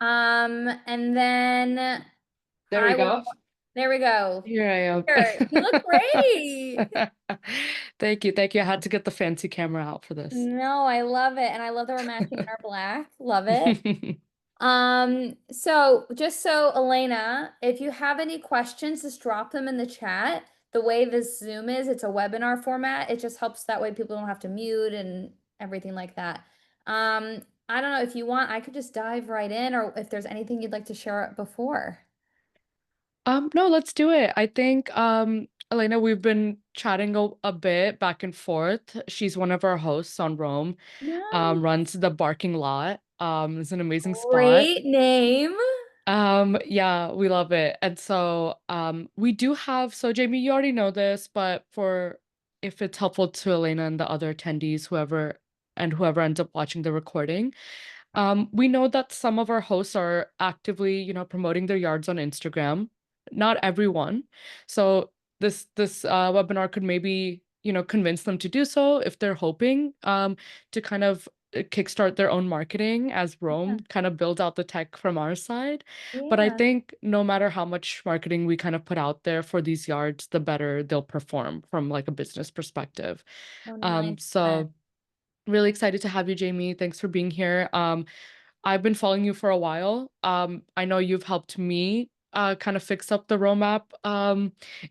And then There we I will, go. there we go. Here I Here, you look great. am. Thank you. Thank you. I had to get the fancy camera out for this. No, I love it. And I love that we're matching in our black. Love it. So just so Elena, if you have any questions, just drop them in the chat. The way this Zoom is, it's a webinar format. It just helps that way people don't have to mute and everything like that. I don't know if you want, I could just dive right in or if there's anything you'd like to share before. No, let's do it. I think, Elena, we've been chatting a bit back and forth. She's one of our hosts on Rome, Nice. runs the Barking Lot. It's an amazing spot. Great name. Yeah, we love it. And so, we do have, so Jamie, you already know this, but for if it's helpful to Elena and the other attendees, whoever ends up watching the recording, we know that some of our hosts are actively, promoting their yards on Instagram. Not everyone. So this webinar could maybe, convince them to do so if they're hoping to kind of kickstart their own marketing as Yeah. Rome kind of builds out the tech from our side. But I Yeah. think no matter how much marketing we kind of put out there for these yards, the better they'll perform from like a business perspective. 100%. So really excited to have you, Jamie. Thanks for being here. I've been following you for a while. I know you've helped me kind of fix up the Romap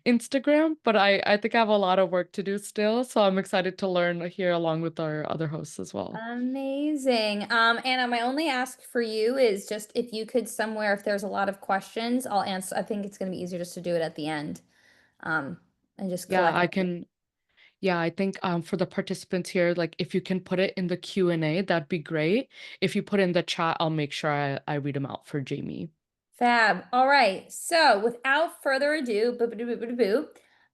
Instagram, but I think I have a lot of work to do still. So I'm excited to learn here along with our other hosts as well. Amazing. Anna, my only ask for you is just if you could somewhere, if there's a lot of questions, I'll answer. I think it's going to be easier just to do it at the end. Um, and just Yeah, collect. I can. Yeah, I think for the participants here, like if you can put it in the Q&A, that'd be great. If you put in the chat, I'll make sure I read them out for Jamie. Fab. All right. So without further ado, boo, boo, boo, boo, boo, boo,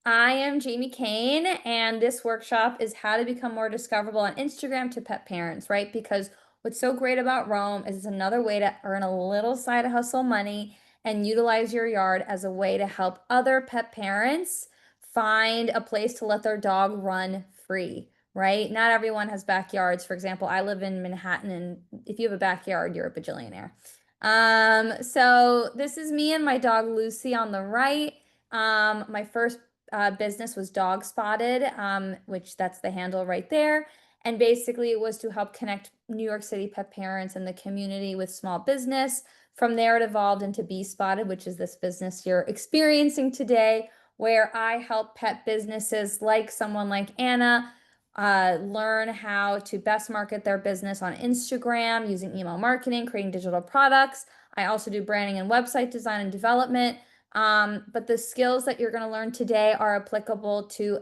I am Jamie Kane, and this workshop is how to become more discoverable on Instagram to pet parents, right? Because what's so great about Roam is it's another way to earn a little side hustle money and utilize your yard as a way to help other pet parents find a place to let their dog run free, right? Not everyone has backyards. For example, I live in Manhattan, and if you have a backyard, you're a bajillionaire. So this is me and my dog Lucy on the right. My first business was Dog Spotted, which that's the handle right there. And basically, it was to help connect New York City pet parents and the community with small business. From there, it evolved into Bee Spotted, which is this business you're experiencing today, where I help pet businesses like someone like Anna learn how to best market their business on Instagram using email marketing, creating digital products. I also do branding and website design and development. But the skills that you're going to learn today are applicable to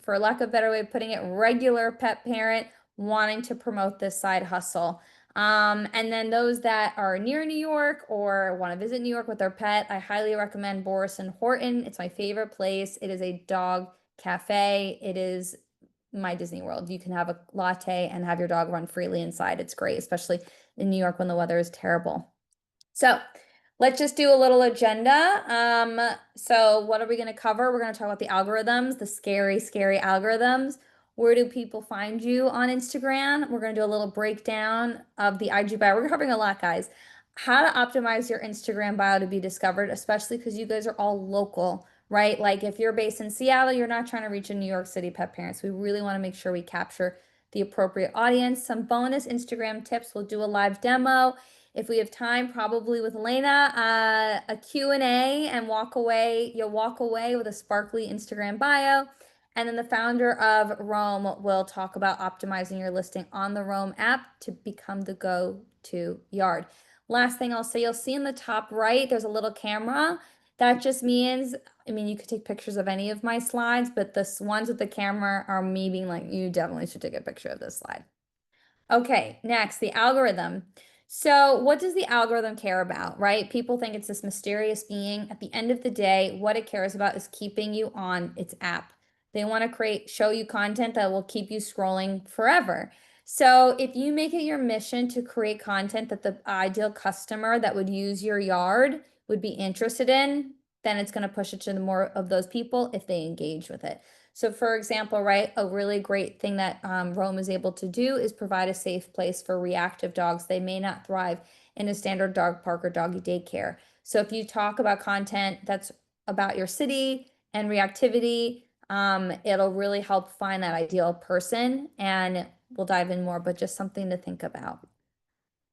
for lack of a better way of putting it, regular pet parent wanting to promote this side hustle. And then those that are near New York or want to visit New York with their pet, I highly recommend Boris and Horton. It's my favorite place. It is a dog cafe. It is my Disney World. You can have a latte and have your dog run freely inside. It's great, especially in New York when the weather is terrible. So let's just do a little agenda. So what are we going to cover? We're going to talk about the algorithms, the scary, scary algorithms. Where do people find you on Instagram? We're going to do a little breakdown of the IG bio. We're covering a lot, guys. How to optimize your Instagram bio to be discovered, especially because you guys are all local, right? Like if you're based in Seattle, you're not trying to reach a New York City pet parents. We really want to make sure we capture the appropriate audience. Some bonus Instagram tips. We'll do a live demo if we have time, probably with Elena, a Q&A and walk away. You'll walk away with a sparkly Instagram bio. And then the founder of Roam will talk about optimizing your listing on the Roam app to become the go-to yard. Last thing I'll say, you'll see in the top right, there's a little camera. That just means, I mean, you could take pictures of any of my slides, but the ones with the camera are me being like, you definitely should take a picture of this slide. Okay, next, the algorithm. So, what does the algorithm care about, right? People think it's this mysterious being. At the end of the day, what it cares about is keeping you on its app. They want to show you content that will keep you scrolling forever. So, if you make it your mission to create content that the ideal customer that would use your yard would be interested in, then it's going to push it to the more of those people if they engage with it. So, for example, right, a really great thing that Roam is able to do is provide a safe place for reactive dogs. They may not thrive in a standard dog park or doggy daycare. So if you talk about content that's about your city and reactivity, it'll really help find that ideal person, and we'll dive in more, but just something to think about.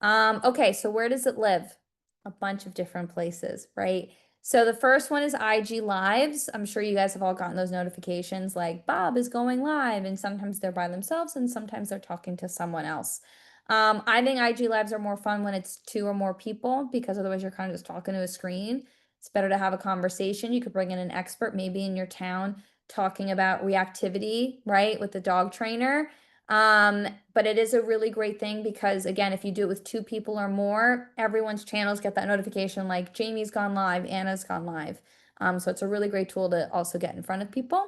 Okay, so where does it live? A bunch of different places, right? So the first one is IG Lives. I'm sure you guys have all gotten those notifications like Bob is going live, and sometimes they're by themselves and sometimes they're talking to someone else. I think IG Lives are more fun when it's two or more people because otherwise you're kind of just talking to a screen. It's better to have a conversation. You could bring in an expert, maybe in your town, talking about reactivity, right, with the dog trainer. But it is a really great thing because again, if you do it with two people or more, everyone's channels get that notification like Jamie's gone live, Anna's gone live. So it's a really great tool to also get in front of people.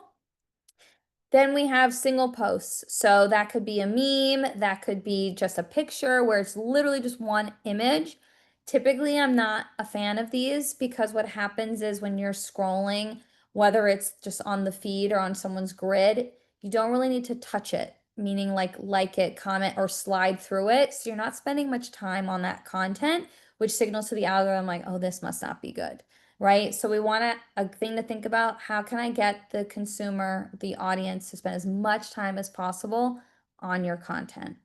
Then we have single posts. So that could be a meme, that could be just a picture where it's literally just one image. Typically, I'm not a fan of these because what happens is when you're scrolling, whether it's just on the feed or on someone's grid, you don't really need to touch it, meaning like it, comment, or slide through it. So you're not spending much time on that content, which signals to the algorithm like, oh, this must not be good, right? So we want a thing to think about, how can I get the consumer, the audience, to spend as much time as possible on your content?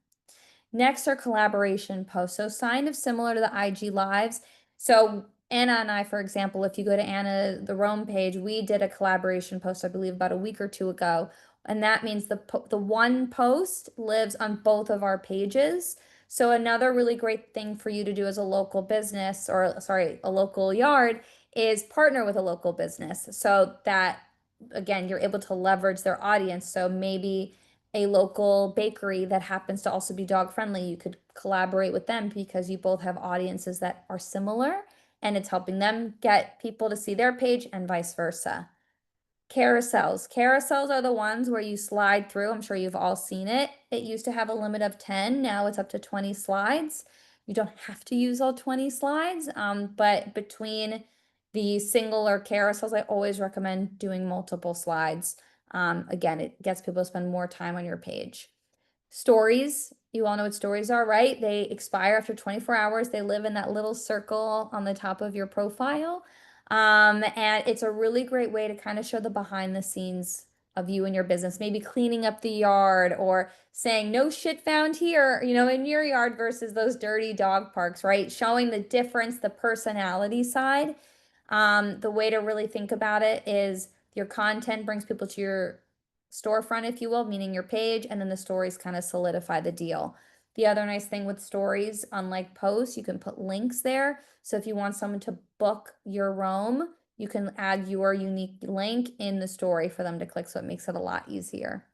Next are collaboration posts. So kind of similar to the IG Lives. So Anna and I, for example, if you go to Anna, the Rome page, we did a collaboration post, I believe, about a week or two ago. And that means the one post lives on both of our pages. So another really great thing for you to do as a local business, or sorry, a local yard, is partner with a local business so that, again, you're able to leverage their audience. So maybe a local bakery that happens to also be dog friendly, you could collaborate with them because you both have audiences that are similar and it's helping them get people to see their page and vice versa. Carousels. Carousels are the ones where you slide through. I'm sure you've all seen it. It used to have a limit of 10. Now it's up to 20 slides. You don't have to use all 20 slides, but between the single or carousels, I always recommend doing multiple slides. Again, it gets people to spend more time on your page. Stories, you all know what stories are, right? They expire after 24 hours. They live in that little circle on the top of your profile. And it's a really great way to kind of show the behind the scenes of you and your business, maybe cleaning up the yard or saying no shit found here, in your yard versus those dirty dog parks, right? Showing the difference, the personality side. The way to really think about it is your content brings people to your storefront, if you will, meaning your page, and then the stories kind of solidify the deal. The other nice thing with stories, unlike posts, you can put links there. So if you want someone to book your Rome, you can add your unique link in the story for them to click, so it makes it a lot easier.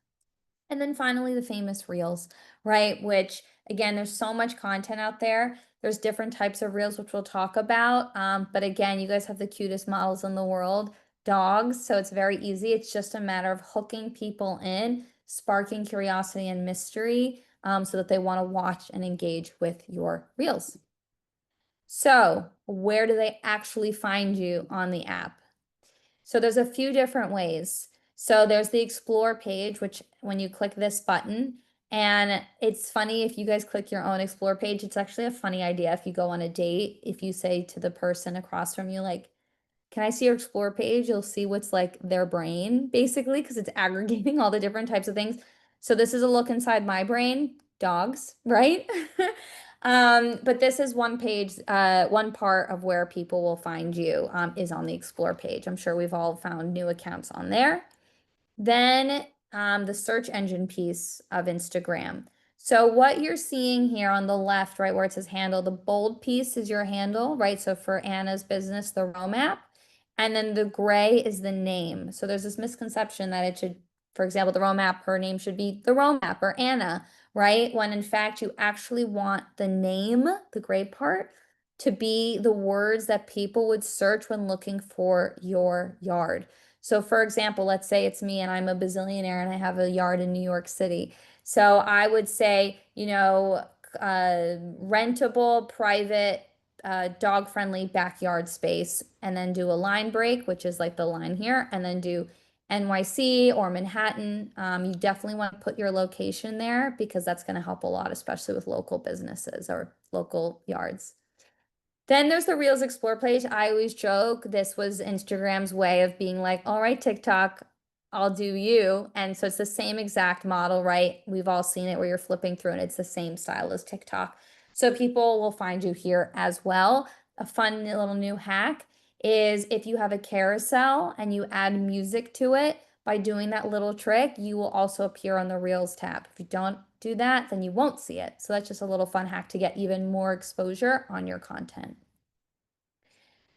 And then finally, the famous reels, right? Which again, there's so much content out there. There's different types of reels, which we'll talk about. But again, you guys have the cutest models in the world, dogs. So it's very easy. It's just a matter of hooking people in, sparking curiosity and mystery, so that they want to watch and engage with your reels. So where do they actually find you on the app? So there's a few different ways. So there's the explore page, which when you click this button, and it's funny if you guys click your own explore page, it's actually a funny idea if you go on a date, if you say to the person across from you, like, can I see your explore page? You'll see what's like their brain, basically, because it's aggregating all the different types of things. So this is a look inside my brain, dogs, right? But this is one page, one part of where people will find you, is on the explore page. I'm sure we've all found new accounts on there. Then the search engine piece of Instagram. So what you're seeing here on the left, right, where it says handle, the bold piece is your handle, right? So for Anna's business, the Rome app. And then the gray is the name. So there's this misconception that it should, for example, the Rome app, her name should be the Rome app or Anna, right? When in fact, you actually want the name, the gray part, to be the words that people would search when looking for your yard. So for example, let's say it's me and I'm a bazillionaire and I have a yard in New York City. So I would say, rentable, private, dog-friendly backyard space, and then do a line break, which is like the line here, and then do NYC or Manhattan. You definitely want to put your location there because that's going to help a lot, especially with local businesses or local yards. Then there's the Reels Explore page. I always joke this was Instagram's way of being like, all right, TikTok, I'll do you. And so it's the same exact model, right? We've all seen it where you're flipping through and it's the same style as TikTok. So people will find you here as well. A fun little new hack is if you have a carousel and you add music to it, by doing that little trick, you will also appear on the Reels tab. If you don't do that, then you won't see it. So that's just a little fun hack to get even more exposure on your content.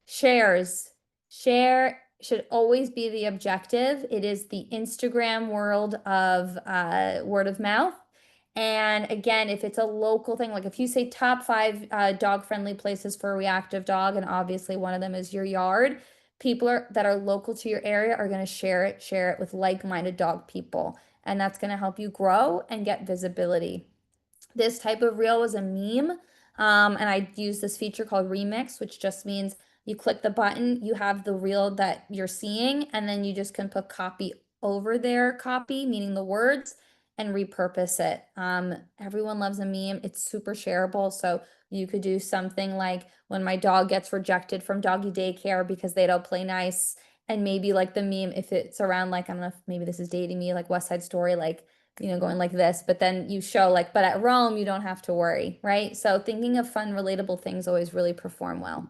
Shares. Share should always be the objective. It is the Instagram world of word of mouth. And again, if it's a local thing, like if you say top 5 dog-friendly places for a reactive dog, and obviously one of them is your yard, people that are local to your area are going to share it with like-minded dog people. And that's going to help you grow and get visibility. This type of reel was a meme. And I use this feature called Remix, which just means you click the button, you have the reel that you're seeing, and then you just can put copy over their copy, meaning the words, and repurpose it. Everyone loves a meme. It's super shareable. So you could do something like when my dog gets rejected from doggy daycare because they don't play nice. And maybe like the meme, if it's around like, I don't know if maybe this is dating me, like West Side Story, like going like this, but then you show like, but at Rome, you don't have to worry, right? So thinking of fun, relatable things always really perform well.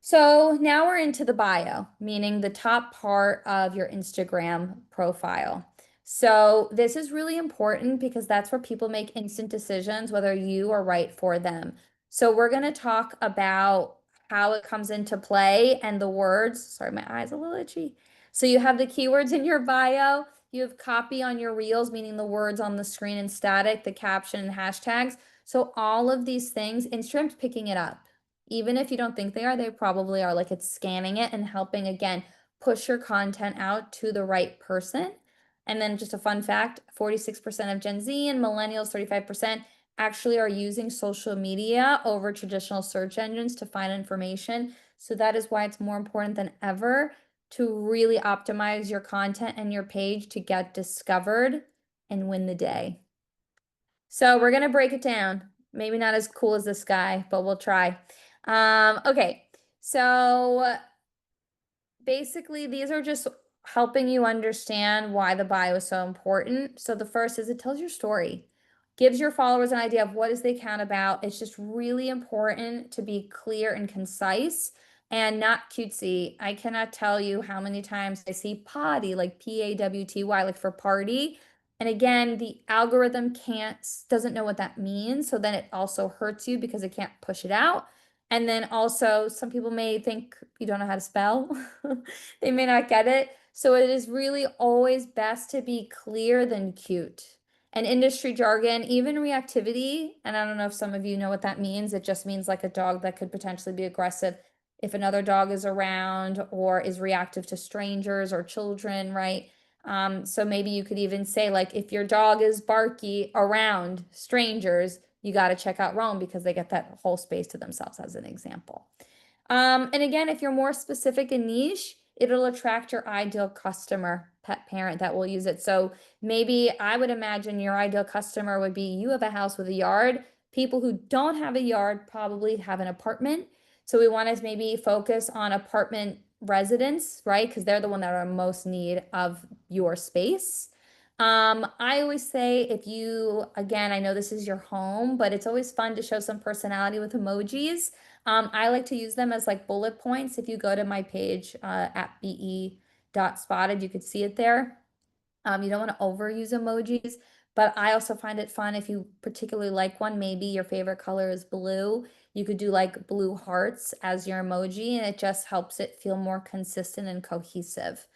So now we're into the bio, meaning the top part of your Instagram profile. So this is really important because that's where people make instant decisions, whether you are right for them. So we're going to talk about how it comes into play and the words. Sorry, my eyes a little itchy. So you have the keywords in your bio, you have copy on your reels, meaning the words on the screen and static, the caption and hashtags. So all of these things, Instagram's picking it up. Even if you don't think they are, they probably are. Like it's scanning it and helping again push your content out to the right person. And then just a fun fact, 46% of Gen Z and millennials, 35% actually are using social media over traditional search engines to find information. So that is why it's more important than ever to really optimize your content and your page to get discovered and win the day. So we're gonna break it down. Maybe not as cool as this guy, but we'll try. Okay, so basically these are just helping you understand why the bio is so important. So the first is it tells your story, gives your followers an idea of what is the account about. It's just really important to be clear and concise and not cutesy. I cannot tell you how many times I see potty, like Pawty, like for party. And again, the algorithm doesn't know what that means. So then it also hurts you because it can't push it out. And then also, some people may think you don't know how to spell. They may not get it. So it is really always best to be clear than cute. And industry jargon, even reactivity, and I don't know if some of you know what that means. It just means like a dog that could potentially be aggressive if another dog is around or is reactive to strangers or children, right? So maybe you could even say like if your dog is barky around strangers, you got to check out Rome because they get that whole space to themselves as an example. And again, if you're more specific and niche, it'll attract your ideal customer, pet parent that will use it. So maybe I would imagine your ideal customer would be you have a house with a yard. People who don't have a yard probably have an apartment. So we want to maybe focus on apartment residents, right? Because they're the one that are most need of your space. I always say if you, again, I know this is your home, but it's always fun to show some personality with emojis. I like to use them as like bullet points. If you go to my page at be.spotted, you could see it there. You don't want to overuse emojis, but I also find it fun if you particularly like one, maybe your favorite color is blue. You could do like blue hearts as your emoji, and it just helps it feel more consistent and cohesive.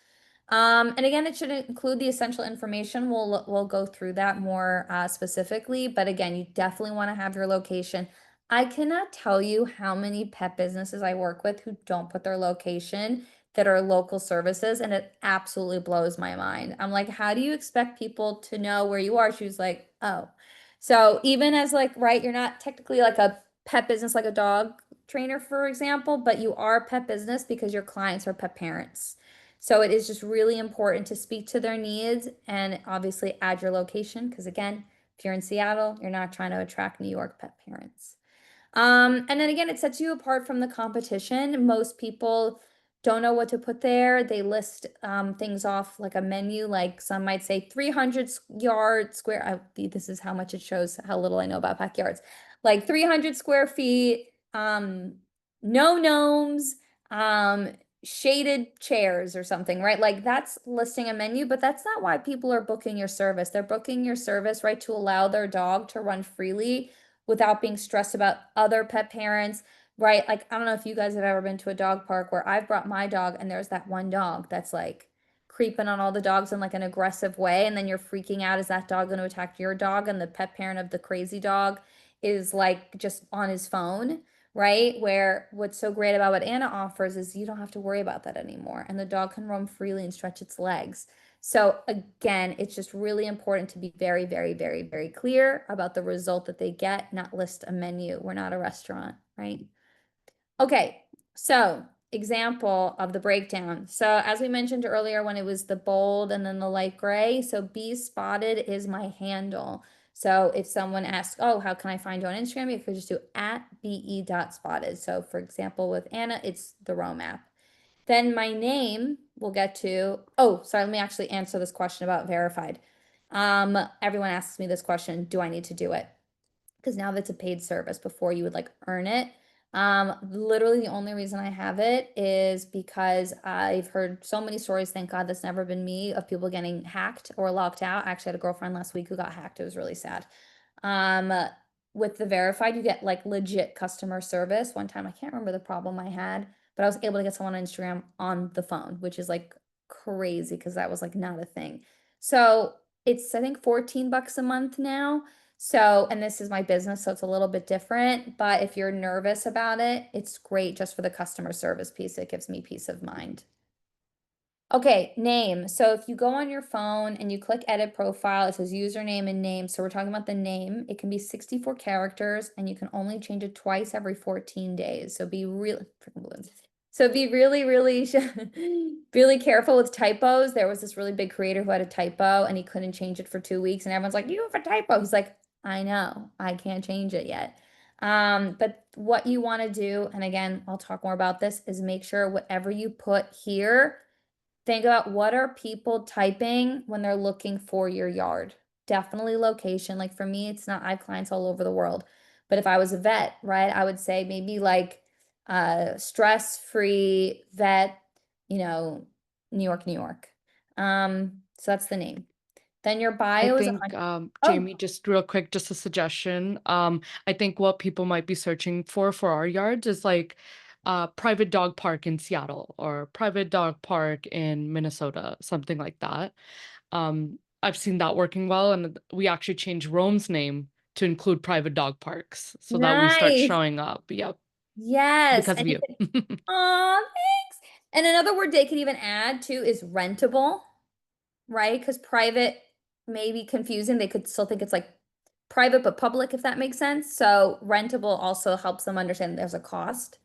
And again, it should include the essential information. We'll go through that more specifically, but again, you definitely want to have your location. I cannot tell you how many pet businesses I work with who don't put their location that are local services, and it absolutely blows my mind. I'm like, how do you expect people to know where you are? She was like, oh. So even as like, right, you're not technically like a pet business like a dog trainer, for example, but you are a pet business because your clients are pet parents. So it is just really important to speak to their needs and obviously add your location because again, if you're in Seattle, you're not trying to attract New York pet parents. And then again, it sets you apart from the competition. Most people don't know what to put there. They list things off like a menu, like some might say 300 yard square. This is how much it shows how little I know about backyards. Like 300 square feet, no gnomes, um, shaded chairs or something, right? Like that's listing a menu, but that's not why people are booking your service. They're booking your service, right, to allow their dog to run freely without being stressed about other pet parents, right? Like, I don't know if you guys have ever been to a dog park where I've brought my dog and there's that one dog that's like creeping on all the dogs in like an aggressive way. And then you're freaking out, is that dog going to attack your dog? And the pet parent of the crazy dog is like just on his phone, right? Where what's so great about what Anna offers is you don't have to worry about that anymore. And the dog can roam freely and stretch its legs. So again, it's just really important to be very, very, very, very clear about the result that they get, not list a menu. We're not a restaurant, right? Okay, so example of the breakdown. So as we mentioned earlier, when it was the bold and then the light gray, so Be Spotted is my handle. So if someone asks, oh, how can I find you on Instagram? You could just do at be.spotted. So for example, with Anna, it's the Roam app. Then my name we'll get to. Oh, sorry, let me actually answer this question about verified. Everyone asks me this question, do I need to do it? Because now that's a paid service. Before you would like earn it. Literally the only reason I have it is because I've heard so many stories, thank God that's never been me, of people getting hacked or locked out. I actually had a girlfriend last week who got hacked. It was really sad. Um, with the verified, you get like legit customer service. One time, I can't remember the problem I had, but I was able to get someone on Instagram on the phone, which is like crazy because that was like not a thing. So it's, I think, 14 bucks a month now. So, and this is my business, so it's a little bit different, but if you're nervous about it, it's great just for the customer service piece. It gives me peace of mind. Okay, name. So if you go on your phone and you click edit profile, it says username and name. So we're talking about the name. It can be 64 characters and you can only change it twice every 14 days. So be really freaking balloons. So be really, really, really careful with typos. There was this really big creator who had a typo and he couldn't change it for 2 weeks. And everyone's like, you have a typo. He's like, I know, I can't change it yet. But what you want to do, and again, I'll talk more about this, is make sure whatever you put here, think about what are people typing when they're looking for your yard. Definitely location. Like for me, it's not, I have clients all over the world. But if I was a vet, right, I would say maybe like stress-free vet, you know, New York, New York. So that's the name. Then your I bio is a think, oh, Jamie, just real quick, just a suggestion. I think what people might be searching for our yards is like private dog park in Seattle or private dog park in Minnesota, something like that. I've seen that working well, and we actually changed Rome's name to include private dog parks so that we start nice. showing up. Yep, Yes. because And of you you. could, oh, thanks. And another word they could even add too is rentable, right? Because private may be confusing. They could still think it's like private but public, if that makes sense. So rentable also helps them understand there's a cost.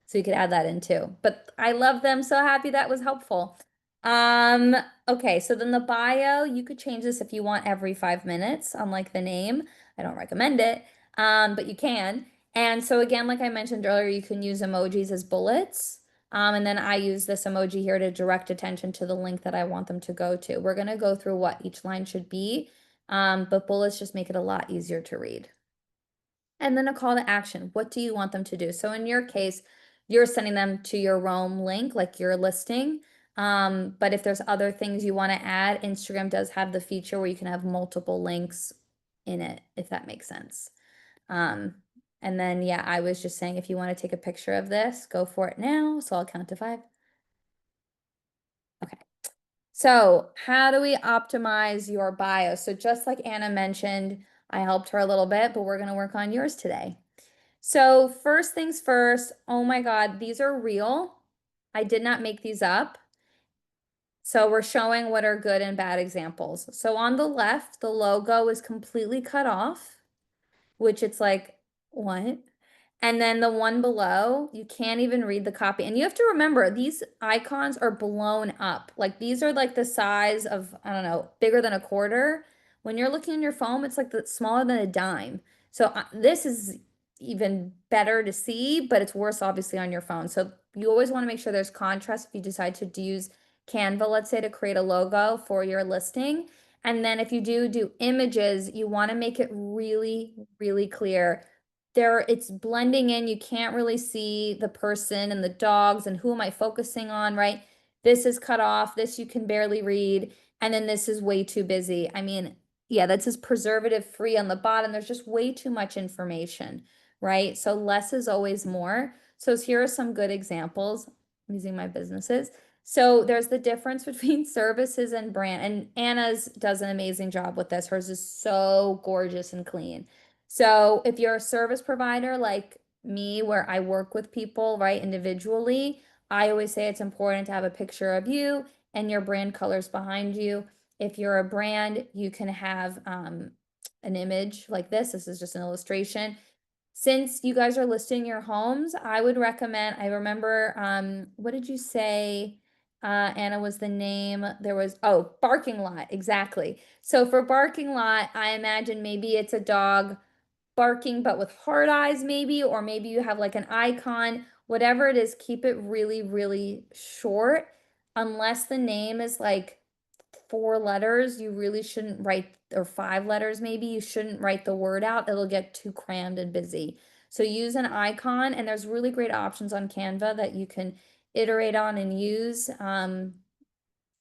So you could add that in too. But I love them. So happy that was helpful. Um, okay, so then the bio, you could change this if you want every 5 minutes, unlike the name. I don't recommend it, but you can. And so again, like I mentioned earlier, you can use emojis as bullets. And then I use this emoji here to direct attention to the link that I want them to go to. We're gonna go through what each line should be, but bullets just make it a lot easier to read. And then a call to action. What do you want them to do? So in your case, you're sending them to your Roam link, like your listing. But if there's other things you want to add, Instagram does have the feature where you can have multiple links in it, if that makes sense. Um, and then, yeah, I was just saying if you want to take a picture of this, go for it now. So I'll count to 5. Okay. So how do we optimize your bio? So just like Anna mentioned, I helped her a little bit, but we're going to work on yours today. So first things first, oh my God, these are real. I did not make these up. So we're showing what are good and bad examples. So on the left, the logo is completely cut off, which it's like, what? And then the one below, you can't even read the copy. And you have to remember, these icons are blown up. Like these are like the size of, I don't know, bigger than a quarter. When you're looking on your phone, it's like the smaller than a dime. So this is even better to see, but it's worse obviously on your phone. So you always want to make sure there's contrast if you decide to use Canva, let's say, to create a logo for your listing. And then if you do images, you want to make it really, really clear. There, it's blending in. You can't really see the person and the dogs and who am I focusing on, right? This is cut off. This you can barely read. And then this is way too busy. I mean, yeah, that says preservative free on the bottom. There's just way too much information, right? So less is always more. So here are some good examples. I'm using my businesses. So there's the difference between services and brand. And Anna's does an amazing job with this. Hers is so gorgeous and clean. So if you're a service provider like me, where I work with people, right, individually, I always say it's important to have a picture of you and your brand colors behind you. If you're a brand, you can have an image like this. This is just an illustration. Since you guys are listing your homes, I would recommend, I remember, what did you say? Anna was the name. There was, oh, barking lot, exactly. So for barking lot, I imagine maybe it's a dog barking, but with hard eyes, maybe, or maybe you have like an icon, whatever it is, keep it really, really short. Unless the name is like 4 letters, you really shouldn't write, or 5 letters maybe, you shouldn't write the word out. It'll get too crammed and busy. So use an icon, and there's really great options on Canva that you can iterate on and use.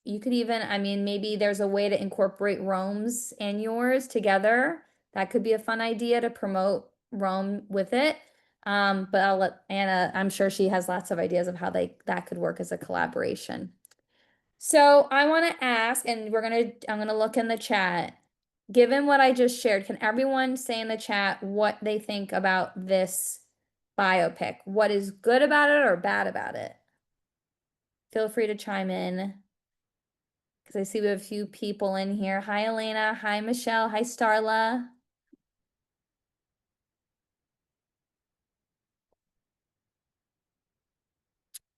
You could even, I mean, maybe there's a way to incorporate Rome's and yours together. That could be a fun idea to promote Rome with it. But I'll let Anna, I'm sure she has lots of ideas of how that could work as a collaboration. So I want to ask, and I'm gonna look in the chat. Given what I just shared, can everyone say in the chat what they think about this biopic? What is good about it or bad about it? Feel free to chime in. Because I see we have a few people in here. Hi, Elena. Hi, Michelle. Hi, Starla.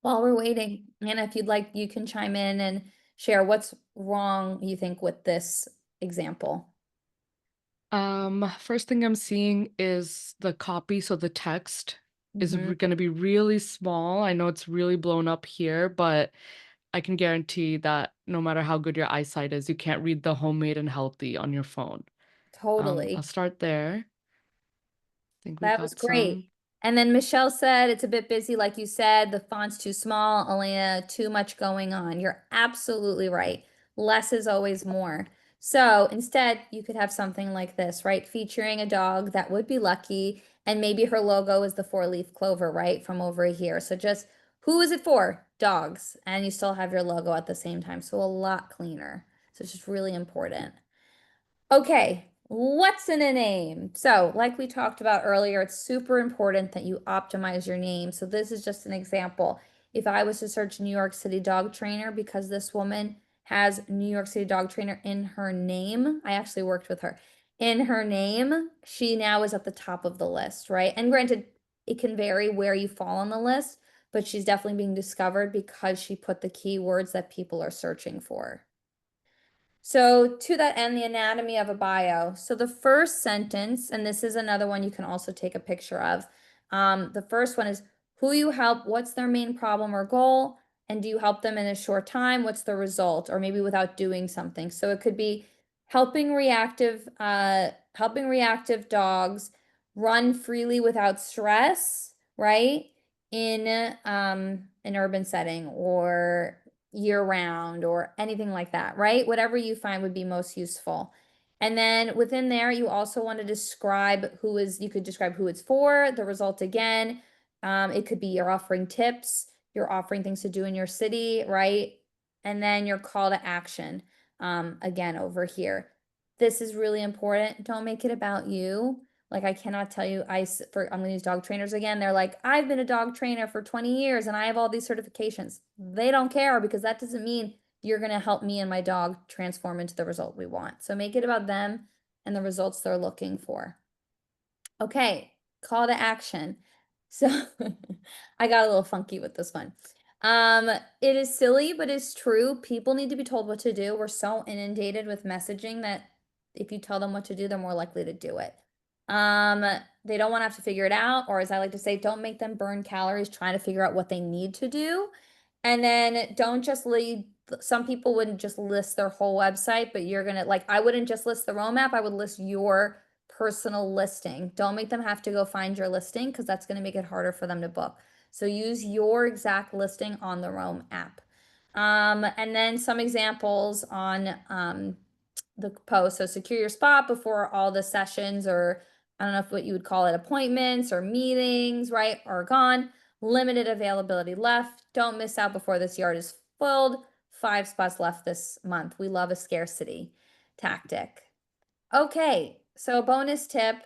While we're waiting, Anna, if you'd like, you can chime in and share what's wrong you think with this example. First thing I'm seeing is the copy, so the text is Hmm. going to be really small. I know it's really blown up here, but I can guarantee that no matter how good your eyesight is, you can't read the homemade and healthy on your phone. Totally. I'll start there. I think we That was got some. great. And then Michelle said it's a bit busy, like you said, the font's too small. Elena, too much going on. You're absolutely right. Less is always more. So instead, you could have something like this, right? Featuring a dog that would be lucky, and maybe her logo is the 4-leaf clover, right? From over here. So just who is it for? Dogs. And you still have your logo at the same time. So a lot cleaner. So it's just really important. Okay, what's in a name? So, like we talked about earlier, it's super important that you optimize your name. So, this is just an example. If I was to search New York City dog trainer, because this woman has New York City dog trainer in her name, I actually worked with her. In her name, she now is at the top of the list, right? And granted, it can vary where you fall on the list, but she's definitely being discovered because she put the keywords that people are searching for. So, to that end, the anatomy of a bio. So, the first sentence, and this is another one you can also take a picture of. The first one is who you help, what's their main problem or goal, and do you help them in a short time? What's the result, or maybe without doing something? So, it could be helping reactive dogs run freely without stress, right? In an urban setting, or year round, or anything like that, right? Whatever you find would be most useful. And then within there, you also want to describe you could describe who it's for, the result again. It could be you're offering tips, you're offering things to do in your city, right? And then your call to action, again, over here. This is really important. Don't make it about you. Like, I cannot tell you, I'm gonna use dog trainers again. They're like, I've been a dog trainer for 20 years and I have all these certifications. They don't care, because that doesn't mean you're gonna help me and my dog transform into the result we want. So make it about them and the results they're looking for. Okay, call to action. So I got a little funky with this one. It is silly, but it's true. People need to be told what to do. We're so inundated with messaging that if you tell them what to do, they're more likely to do it. They don't want to have to figure it out, or as I like to say, don't make them burn calories trying to figure out what they need to do. And then don't just lead, some people wouldn't just list their whole website, but you're gonna, like, I wouldn't just list the Roam app, I would list your personal listing. Don't make them have to go find your listing because that's gonna make it harder for them to book. So use your exact listing on the Roam app. And then some examples on the post. So secure your spot before all the sessions, or I don't know if what you would call it, appointments or meetings, right, are gone. Limited availability left. Don't miss out before this yard is filled. 5 spots left this month. We love a scarcity tactic. Okay, so bonus tip,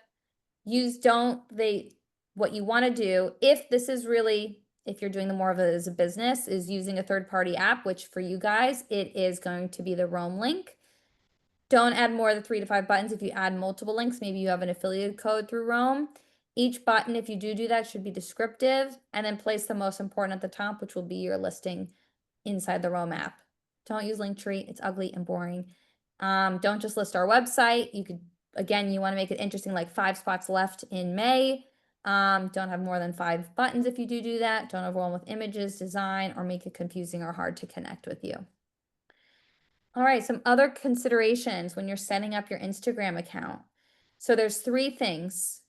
use don't they what you want to do if this is really, if you're doing the more of it as a business, is using a third-party app, which for you guys it is going to be the Roam link. Don't add more than 3 to 5 buttons. If you add multiple links, maybe you have an affiliate code through Roam. Each button, if you do that, should be descriptive, and then place the most important at the top, which will be your listing inside the Roam app. Don't use Linktree, it's ugly and boring. Don't just list our website. You could, again, you want to make it interesting, like 5 spots left in May. Don't have more than 5 buttons if you do that. Don't overwhelm with images, design, or make it confusing or hard to connect with you. All right, some other considerations when you're setting up your Instagram account. So there's 3 things: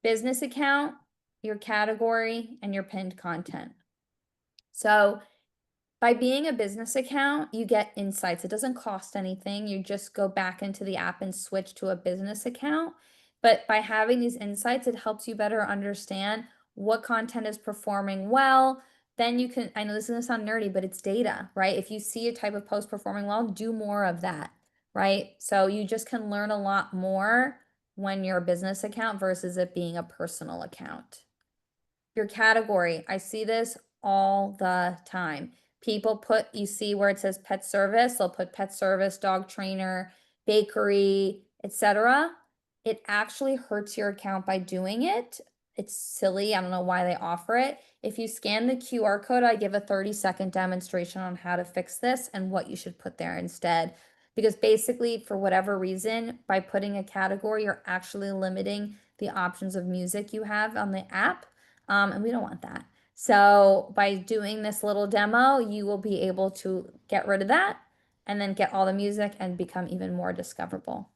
business account, your category, and your pinned content. So by being a business account, you get insights. It doesn't cost anything. You just go back into the app and switch to a business account. But by having these insights, it helps you better understand what content is performing well. Then you can, I know this is gonna sound nerdy, but it's data, right? If you see a type of post performing well, do more of that, right? So you just can learn a lot more when you're a business account versus it being a personal account. Your category, I see this all the time. People put, you see where it says pet service, they'll put pet service, dog trainer, bakery, etc. It actually hurts your account by doing it. It's silly. I don't know why they offer it. If you scan the QR code, I give a 30-second demonstration on how to fix this and what you should put there instead. Because basically, for whatever reason, by putting a category, you're actually limiting the options of music you have on the app. And we don't want that. So by doing this little demo, you will be able to get rid of that and then get all the music and become even more discoverable.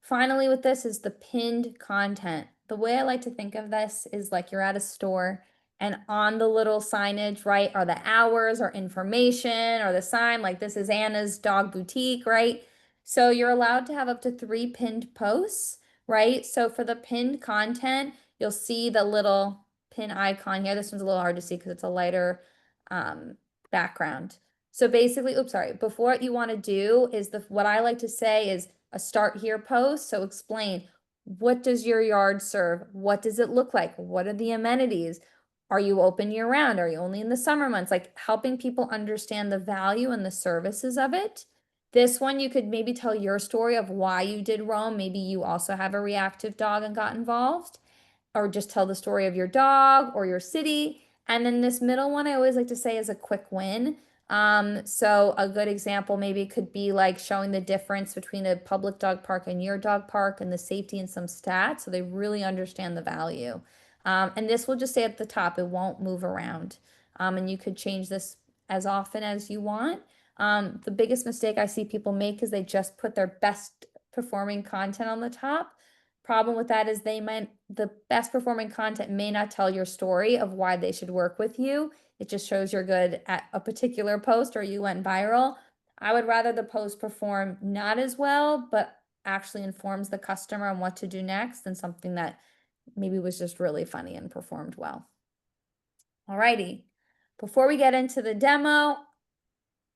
Finally, with this is the pinned content. The way I like to think of this is like you're at a store and on the little signage, right, are the hours or information or the sign, like this is Anna's dog boutique, right? So you're allowed to have up to 3 pinned posts, right? So for the pinned content, you'll see the little pin icon here. This one's a little hard to see because it's a lighter background. So basically, oops, sorry. Before, what you want to do is what I like to say is a start here post. So explain, what does your yard serve? What does it look like? What are the amenities? Are you open year round? Are you only in the summer months? Like helping people understand the value and the services of it. This one, you could maybe tell your story of why you did Roam. Maybe you also have a reactive dog and got involved, or just tell the story of your dog or your city. And then this middle one, I always like to say is a quick win. So a good example maybe could be like showing the difference between a public dog park and your dog park and the safety and some stats, so they really understand the value. And this will just stay at the top, it won't move around. And you could change this as often as you want. The biggest mistake I see people make is they just put their best performing content on the top. Problem with that is the best performing content may not tell your story of why they should work with you. It just shows you're good at a particular post or you went viral. I would rather the post perform not as well, but actually informs the customer on what to do next than something that maybe was just really funny and performed well. Alrighty, before we get into the demo,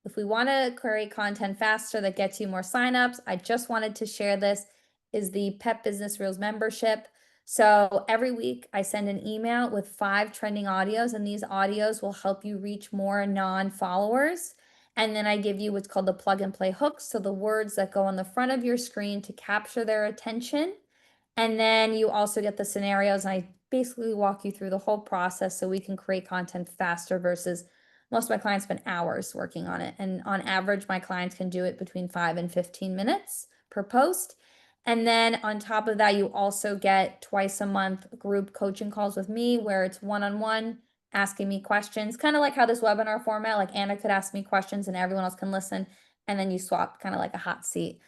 if we want to create content faster that gets you more signups, I just wanted to share this is the Pet Business Reels membership. So every week I send an email with 5 trending audios, and these audios will help you reach more non-followers. And then I give you what's called the plug and play hooks. So the words that go on the front of your screen to capture their attention. And then you also get the scenarios, and I basically walk you through the whole process so we can create content faster versus most of my clients spend hours working on it. And on average, my clients can do it between 5 and 15 minutes per post. And then on top of that, you also get twice a month group coaching calls with me where it's one-on-one, asking me questions, kind of like how this webinar format, like Anna could ask me questions and everyone else can listen, and then you swap kind of like a hot seat.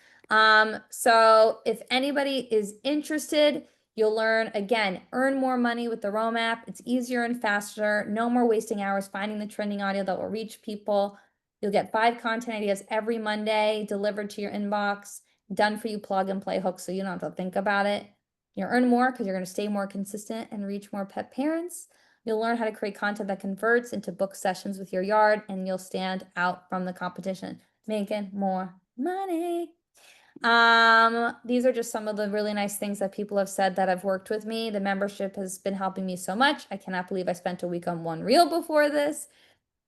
So if anybody is interested, you'll learn, again, earn more money with the Roam app. It's easier and faster. No more wasting hours finding the trending audio that will reach people. You'll get 5 content ideas every Monday delivered to your inbox, done for you, plug and play hooks, so you don't have to think about it. You'll earn more because you're going to stay more consistent and reach more pet parents. You'll learn how to create content that converts into book sessions with your yard, and you'll stand out from the competition, making more money. These are just some of the really nice things that people have said that have worked with me. The membership has been helping me so much. I cannot believe I spent a week on one reel before this.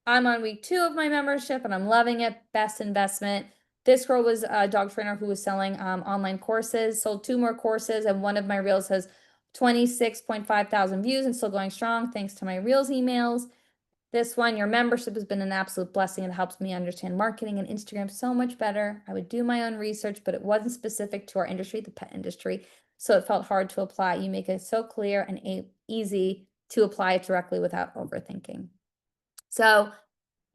I'm on week 2 of my membership and I'm loving it. Best investment. This girl was a dog trainer who was selling online courses, sold 2 more courses, and one of my reels has 26.5 thousand views and still going strong thanks to my reels emails. This one, your membership has been an absolute blessing. It helps me understand marketing and Instagram so much better. I would do my own research, but it wasn't specific to our industry, the pet industry, so it felt hard to apply. You make it so clear and easy to apply it directly without overthinking. So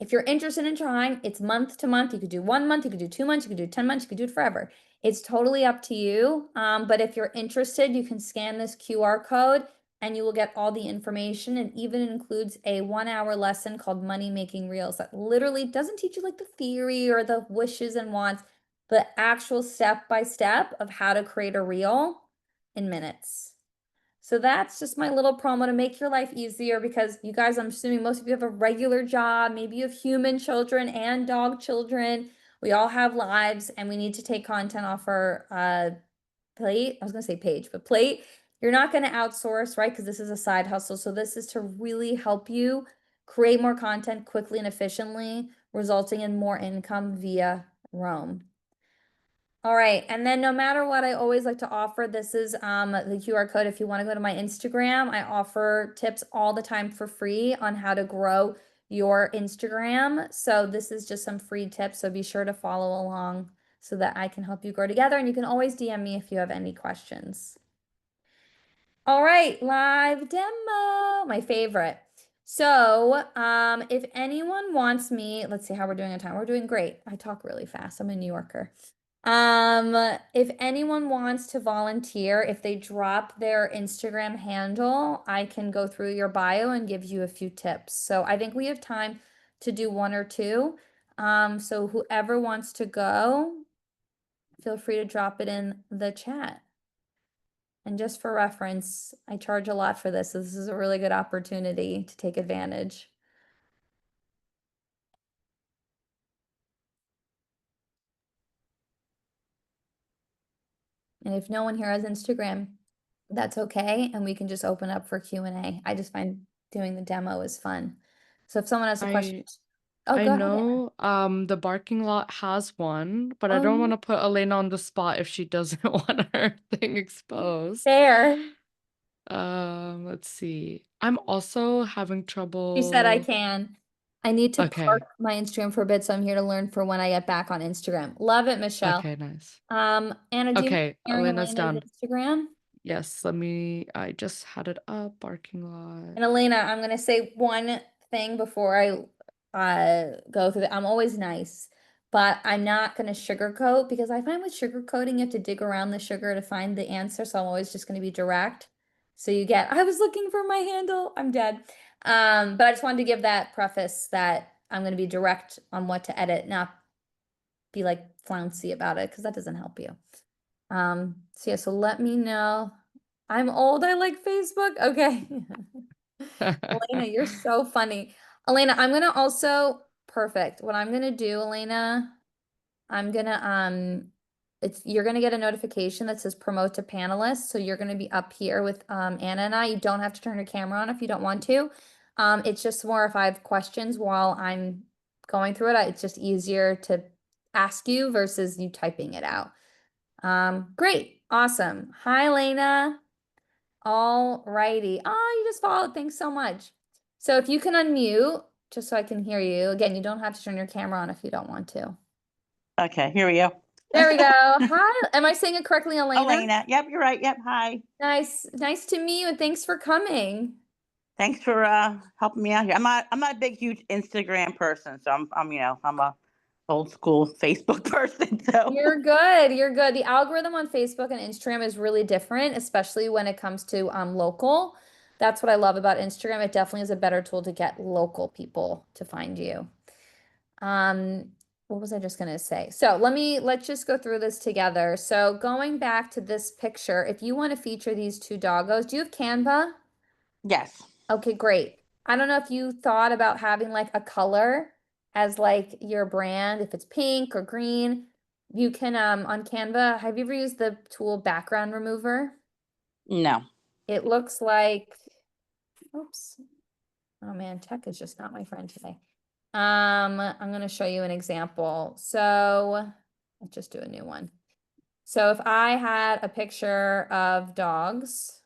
if you're interested in trying, it's month to month. You could do 1 month, you could do 2 months, you could do 10 months, you could do it forever. It's totally up to you. But if you're interested, you can scan this QR code and you will get all the information. It even includes a 1-hour lesson called Money Making Reels that literally doesn't teach you like the theory or the wishes and wants, but actual step by step of how to create a reel in minutes. So that's just my little promo to make your life easier, because you guys, I'm assuming most of you have a regular job, maybe you have human children and dog children. We all have lives and we need to take content off our plate. I was gonna say page, but plate. You're not gonna outsource, right? Because this is a side hustle. So this is to really help you create more content quickly and efficiently, resulting in more income via Roam. All right, and then no matter what, I always like to offer, this is the QR code. If you want to go to my Instagram, I offer tips all the time for free on how to grow your Instagram. So this is just some free tips, so be sure to follow along so that I can help you grow together, and you can always DM me if you have any questions. All right, live demo, my favorite. So, if anyone wants me, let's see how we're doing on time. We're doing great. I talk really fast. I'm a New Yorker. If anyone wants to volunteer, if they drop their Instagram handle, I can go through your bio and give you a few tips. So I think we have time to do 1 or 2. So whoever wants to go, feel free to drop it in the chat. And just for reference, I charge a lot for this, so this is a really good opportunity to take advantage. And if no one here has Instagram, that's okay, and we can just open up for Q&A. I just find doing the demo is fun. So if someone has a question. I Oh, I go ahead, Anna. know the barking lot has one, but I don't Oh, want to put Elena on the spot if she doesn't want her thing exposed. fair. Let's see. I'm also having She said I trouble. can. I need to park Okay. my Instagram for a bit, so I'm here to learn for when I get back on Instagram. Love it, Michelle. Okay, nice. Anna, do you mind Okay, sharing Elena's Elena's done. Instagram? Yes, I just had it up, barking lot. And Elena, I'm gonna say one thing before I go through it. I'm always nice, but I'm not gonna sugarcoat, because I find with sugarcoating you have to dig around the sugar to find the answer. So I'm always just gonna be direct. So you get, I was looking for my handle, I'm dead. But I just wanted to give that preface that I'm gonna be direct on what to edit, not be like flouncy about it, because that doesn't help you. So yeah, so let me know. I'm old, I like Facebook. Okay. Elena, you're so funny. Elena, I'm gonna also, perfect. What I'm gonna do, Elena, I'm gonna you're gonna get a notification that says promote to panelists. So you're gonna be up here with Anna and I. You don't have to turn your camera on if you don't want to. It's just more if I have questions while I'm going through it, it's just easier to ask you versus you typing it out. Great, awesome. Hi, Elena. All righty. Oh, you just followed. Thanks so much. So if you can unmute, just so I can hear you. Again, you don't have to turn your camera on if you don't want to. Okay, here we go. There we go. Hi. Am I saying it correctly, Elena? Elena. Yep, you're right. Yep. Hi. Nice to meet you and thanks for coming. Thanks for helping me out here. I'm not a big huge Instagram person, so I'm a old school Facebook person. So You're good. You're good. The algorithm on Facebook and Instagram is really different, especially when it comes to local. That's what I love about Instagram. It definitely is a better tool to get local people to find you. What was I just gonna say? So let's just go through this together. So going back to this picture, if you want to feature these two doggos, do you have Canva? yes. Okay, great. I don't know if you thought about having like a color as like your brand, if it's pink or green. You can on Canva, have you ever used the tool background remover? No. It looks like, oops. Oh man, tech is just not my friend today. I'm gonna show you an example. So let's just do a new one. So if I had a picture of dogs,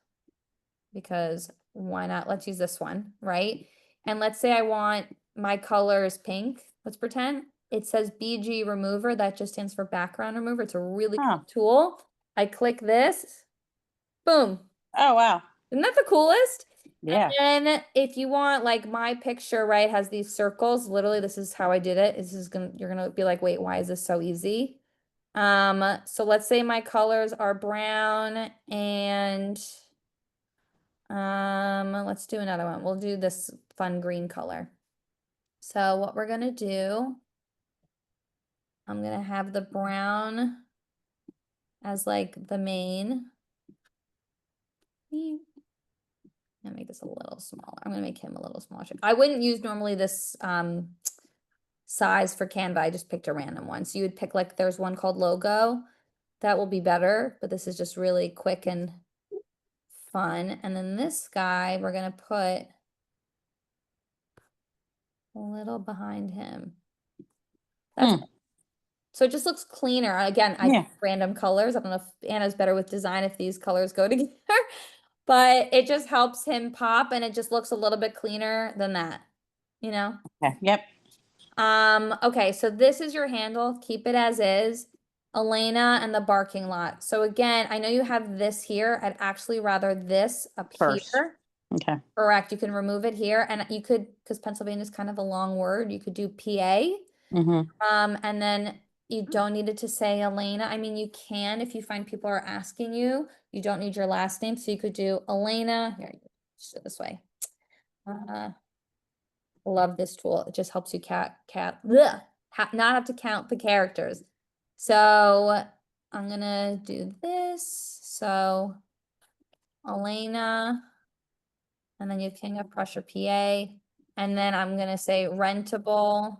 because why not? Let's use this one, right? And let's say I want my color is pink. Let's pretend it says BG remover. That just stands for background remover. It's a really Huh. cool tool. I click this, boom. Oh wow. Isn't that the coolest? Yeah. And then if you want, like my picture, right, has these circles. Literally, this is how I did it. You're gonna be like, wait, why is this so easy? So let's say my colors are brown and let's do another one. We'll do this fun green color. So what we're gonna do, I'm gonna have the brown as like the main. I'm gonna make this a little smaller. I'm gonna make him a little smaller. I wouldn't use normally this size for Canva. I just picked a random one. So you would pick like there's one called logo. That will be better, but this is just really quick and fun. And then this guy, we're gonna put a little behind him. That's so it just looks cleaner. Again, I Yeah. picked random colors. I don't know if Anna's better with design if these colors go together, but it just helps him pop and it just looks a little bit cleaner than that, you know? Okay. Yep. Okay, so this is your handle. Keep it as is. Elena and the barking lot. So again, I know you have this here. I'd actually rather this up First. here. Okay. Correct. You can remove it here and you could, because Pennsylvania is kind of a long word, you could do PA. And then you don't need it to say Elena. I mean, you can if you find people are asking you. You don't need your last name, so you could do Elena. Here, just do it this way. Love this tool. It just helps you not have to count the characters. So I'm gonna do this. So Elena, and then you have King of Prussia, PA, and then I'm gonna say rentable,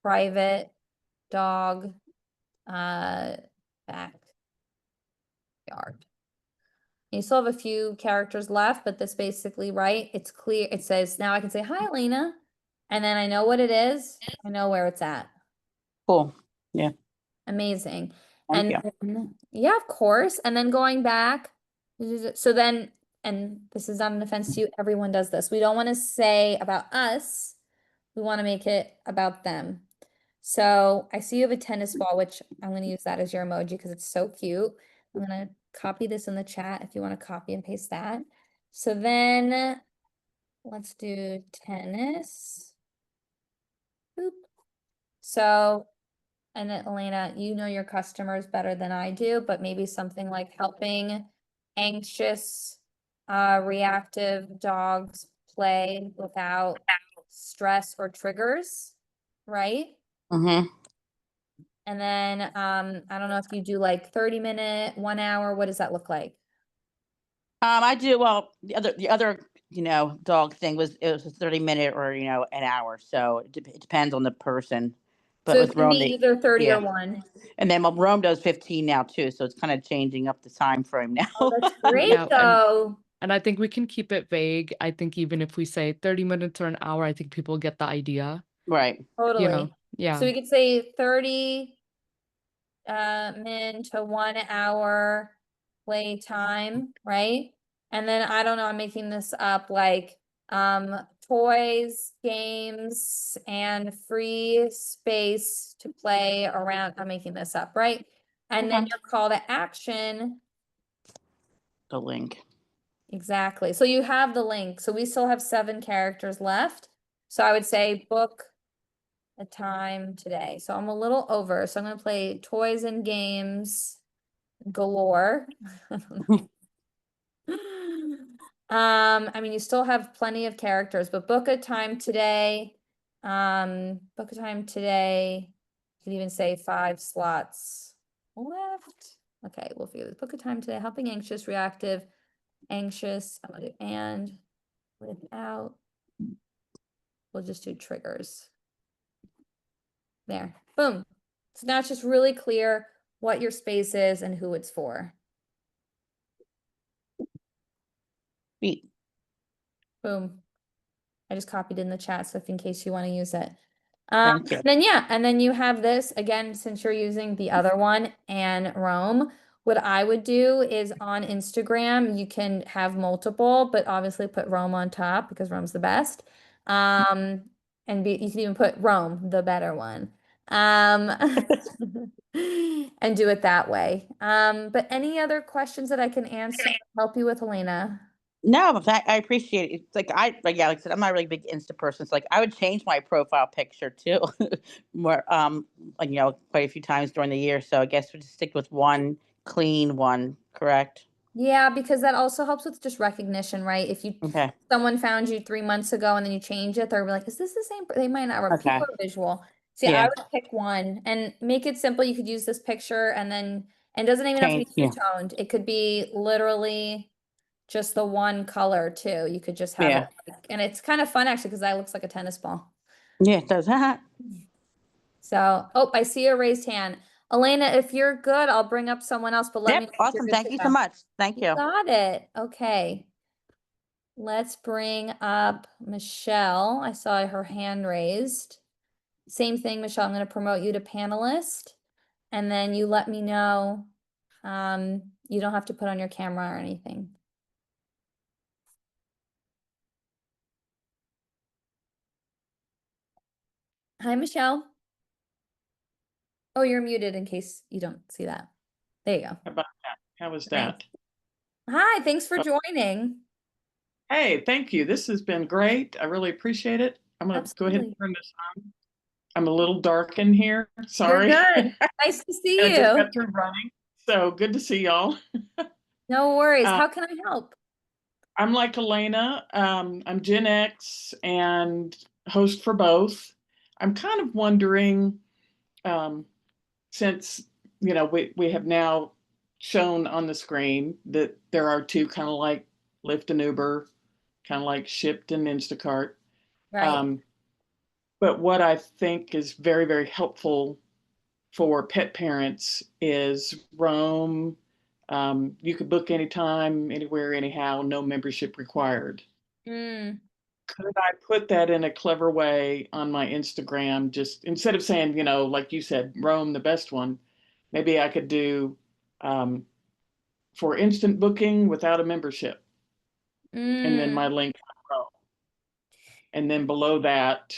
private, dog, backyard. You still have a few characters left, but this basically, right? It's clear. It says, now I can say, hi, Elena. And then I know what it is. I know where it's at. Cool. Yeah. Amazing. Thank And you. then, yeah, of course. And then going back, so then, and this is not an offense to you, everyone does this. We don't want to say about us. We want to make it about them. So I see you have a tennis ball, which I'm going to use that as your emoji because it's so cute. I'm going to copy this in the chat if you want to copy and paste that. So then let's do tennis. Boop. So, and then Elena, you know your customers better than I do, but maybe something like helping anxious, reactive dogs play without stress or triggers, right? And then I don't know if you do like 30-minute, 1 hour, what does that look like? I do well. The other dog thing was a 30-minute or an hour. So it depends on the person. But So it with can be Rome, either 30 or yeah, 1. and then Rome does 15 now too. So it's kind of changing up the time frame now. Oh, that's great Yeah, though. and I think we can keep it vague. I think even if we say 30 minutes or an hour, I think people get the idea, Right. you Totally. know? Yeah. So we could say 30 min to 1 hour play time, right? And then I don't know, I'm making this up like toys, games, and free space to play around. I'm making this up, right? And then Okay. your call to action. The link. Exactly. So you have the link. So we still have 7 characters left. So I would say book a time today. So I'm a little over. So I'm going to play toys and games galore. I mean, you still have plenty of characters, but book a time today. Book a time today. You could even say 5 slots left. Okay, we'll figure this. Book a time today. Helping anxious, reactive, anxious. I'm gonna do and without. We'll just do triggers. There. Boom. So now it's just really clear what your space is and who it's for. Sweet. Boom. I just copied in the chat, so if in case you want to use it. Thank you. And then yeah, and then you have this again, since you're using the other one and Rome. What I would do is on Instagram, you can have multiple, but obviously put Rome on top because Rome's the best. And you can even put Rome, the better one. And do it that way. But any other questions that I can answer, help you with, Elena? No, in fact, I appreciate it. It's like yeah, like I said, I'm not a really big Insta person. So like I would change my profile picture too, more like quite a few times during the year. So I guess we'll just stick with one clean one, correct? Yeah, because that also helps with just recognition, right? If Okay. someone found you 3 months ago and then you change it, they're like, is this the same? They might not. People Okay. are visual. See, I Yeah. would pick one and make it simple. You could use this picture and it doesn't even have to be Change. Yeah. two-toned. It could be literally just the one color too. You could just have Yeah. it. And it's kind of fun actually because that looks like a tennis ball. Yeah. It does. So, oh, I see a raised hand. Elena, if you're good, I'll bring up someone else, but let me Yep. know if you're Awesome. good Thank to you go. so much. Thank You you. got it. Okay. Let's bring up Michelle. I saw her hand raised. Same thing, Michelle. I'm going to promote you to panelist. And then you let me know. You don't have to put on your camera or anything. Hi, Michelle. Oh, you're muted in case you don't see that. There you go. How about that? How was Thanks. that? Hi, thanks for Oh. joining. Hey, thank you. This has been great. I really appreciate it. I'm going to go ahead and turn this on. I'm a little dark in here. Sorry. You're good. Nice to see I just you. got through running. So good to see y'all. No worries. How can I help? I'm like Elena. I'm Gen X and host for both. I'm kind of wondering, since we have now shown on the screen that there are two kind of like Lyft and Uber, kind of like Shipt and Instacart. Right. But what I think is very, very helpful for pet parents is Roam. You could book anytime, anywhere, anyhow, no membership required. Mm. Could I put that in a clever way on my Instagram? Just instead of saying, like you said, Roam, the best one, maybe I could do for instant booking without a membership. And then Mm. my link, and then below that,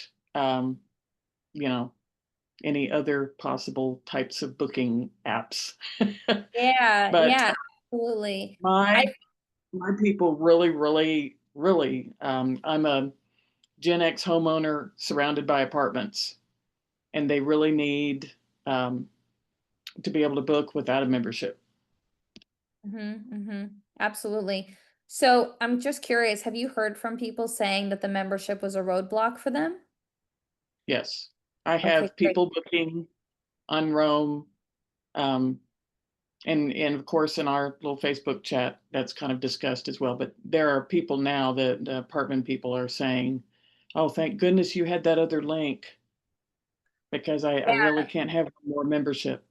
any other possible types of booking apps. Yeah, But yeah, absolutely. my people really, really, really, I'm a Gen X homeowner surrounded by apartments, and they really need to be able to book without a membership. Absolutely. So I'm just curious, have you heard from people saying that the membership was a roadblock for them? Yes, I Okay, have great. people booking on Roam, and of course in our little Facebook chat that's kind of discussed as well. But there are people now that the apartment people are saying, "Oh, thank goodness you had that other link, because I really can't have more membership."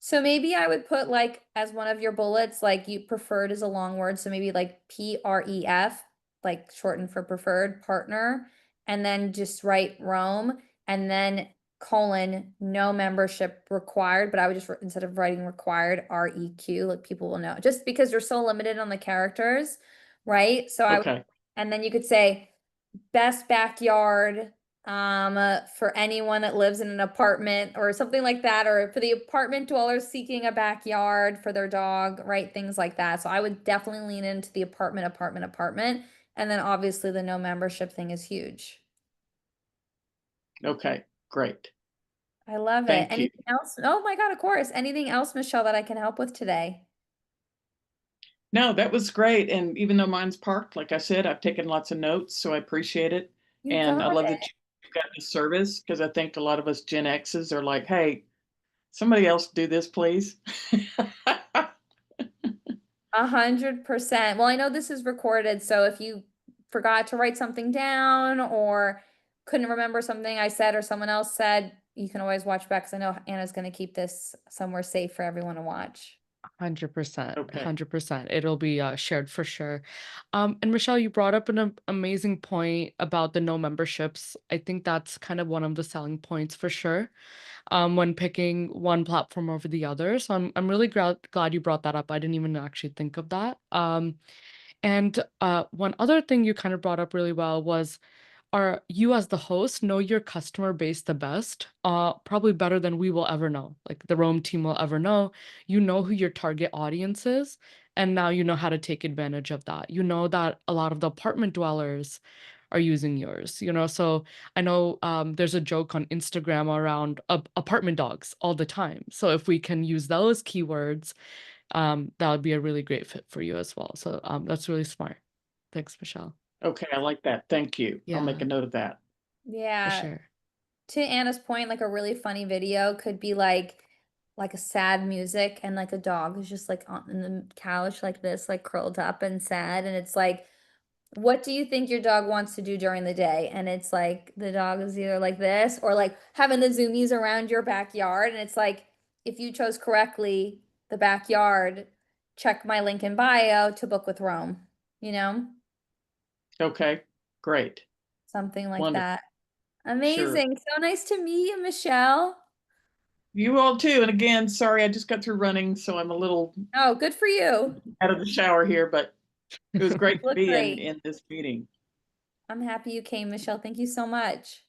So maybe I would put like as one of your bullets, like you preferred is a long word. So maybe like PREF, like shortened for preferred partner, and then just write Rome and then colon, no membership required. But I would just, instead of writing required, REQ, like people will know just because you're so limited on the characters, right? So I would, Okay. and then you could say, best backyard for anyone that lives in an apartment or something like that, or for the apartment dwellers seeking a backyard for their dog, right? Things like that. So I would definitely lean into the apartment. And then obviously the no membership thing is huge. Okay, great. I love it. Thank you. Anything else? Oh my God, of course. Anything else, Michelle, that I can help with today? No, that was great. And even though mine's parked, like I said, I've taken lots of notes, so I appreciate it. You And I got love it. that you've got the service because I think a lot of us Gen X's are like, hey, somebody else do this, please. 100%. Well, I know this is recorded, so if you forgot to write something down or couldn't remember something I said or someone else said, you can always watch back because I know Anna's going to keep this somewhere safe for everyone to watch. 100%, Okay. 100%. It'll be shared for sure. And Michelle, you brought up an amazing point about the no memberships. I think that's kind of one of the selling points for sure. When picking one platform over the other. So I'm really glad you brought that up. I didn't even actually think of that. And one other thing you kind of brought up really well was, are you as the host know your customer base the best? Probably better than we will ever know, like the Roam team will ever know. You know who your target audience is, and now you know how to take advantage of that. You know that a lot of the apartment dwellers are using yours, So I know there's a joke on Instagram around apartment dogs all the time. So if we can use those keywords, that would be a really great fit for you as well. So that's really smart. Thanks, Michelle. Okay, I like that. Thank you. I'll make Yeah, a note of that. for Yeah. sure. To Anna's point, like a really funny video could be like a sad music and like a dog is just like on in the couch like this, like curled up and sad. And it's like, what do you think your dog wants to do during the day? And it's like the dog is either like this or like having the zoomies around your backyard. And it's like, if you chose correctly the backyard, check my link in bio to book with Rome, you know, Okay, great. something like Wonderful. that. Sure. Amazing. So nice to meet you, Michelle. You all too. And again, sorry, I just got through running, so I'm a little Oh, good for you. out of the shower here, but it was great to Look be great. in this meeting. I'm happy you came, Michelle. Thank you so much.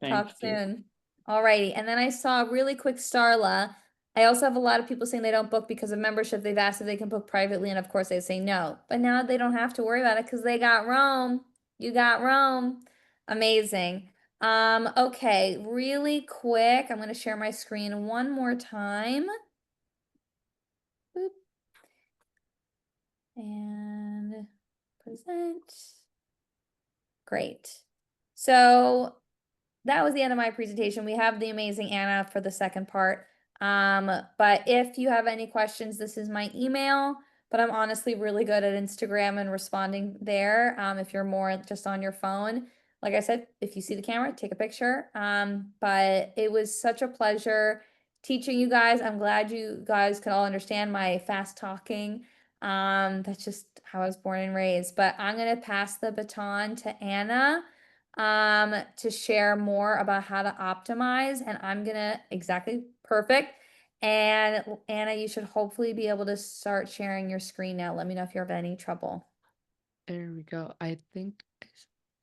Thank Talk you. soon. Alrighty. And then I saw really quick Starla. I also have a lot of people saying they don't book because of membership. They've asked if they can book privately, and of course they say no. But now they don't have to worry about it because they got Rome. You got Rome. Amazing. Okay, really quick. I'm gonna share my screen one more time. Boop. And present. Great. So that was the end of my presentation. We have the amazing Anna for the second part. But if you have any questions, this is my email. But I'm honestly really good at Instagram and responding there. If you're more just on your phone, like I said, if you see the camera, take a picture. But it was such a pleasure teaching you guys. I'm glad you guys could all understand my fast talking. That's just how I was born and raised. But I'm gonna pass the baton to Anna to share more about how to optimize. And I'm gonna exactly perfect. And Anna, you should hopefully be able to start sharing your screen now. Let me know if you have any trouble. There we go. I think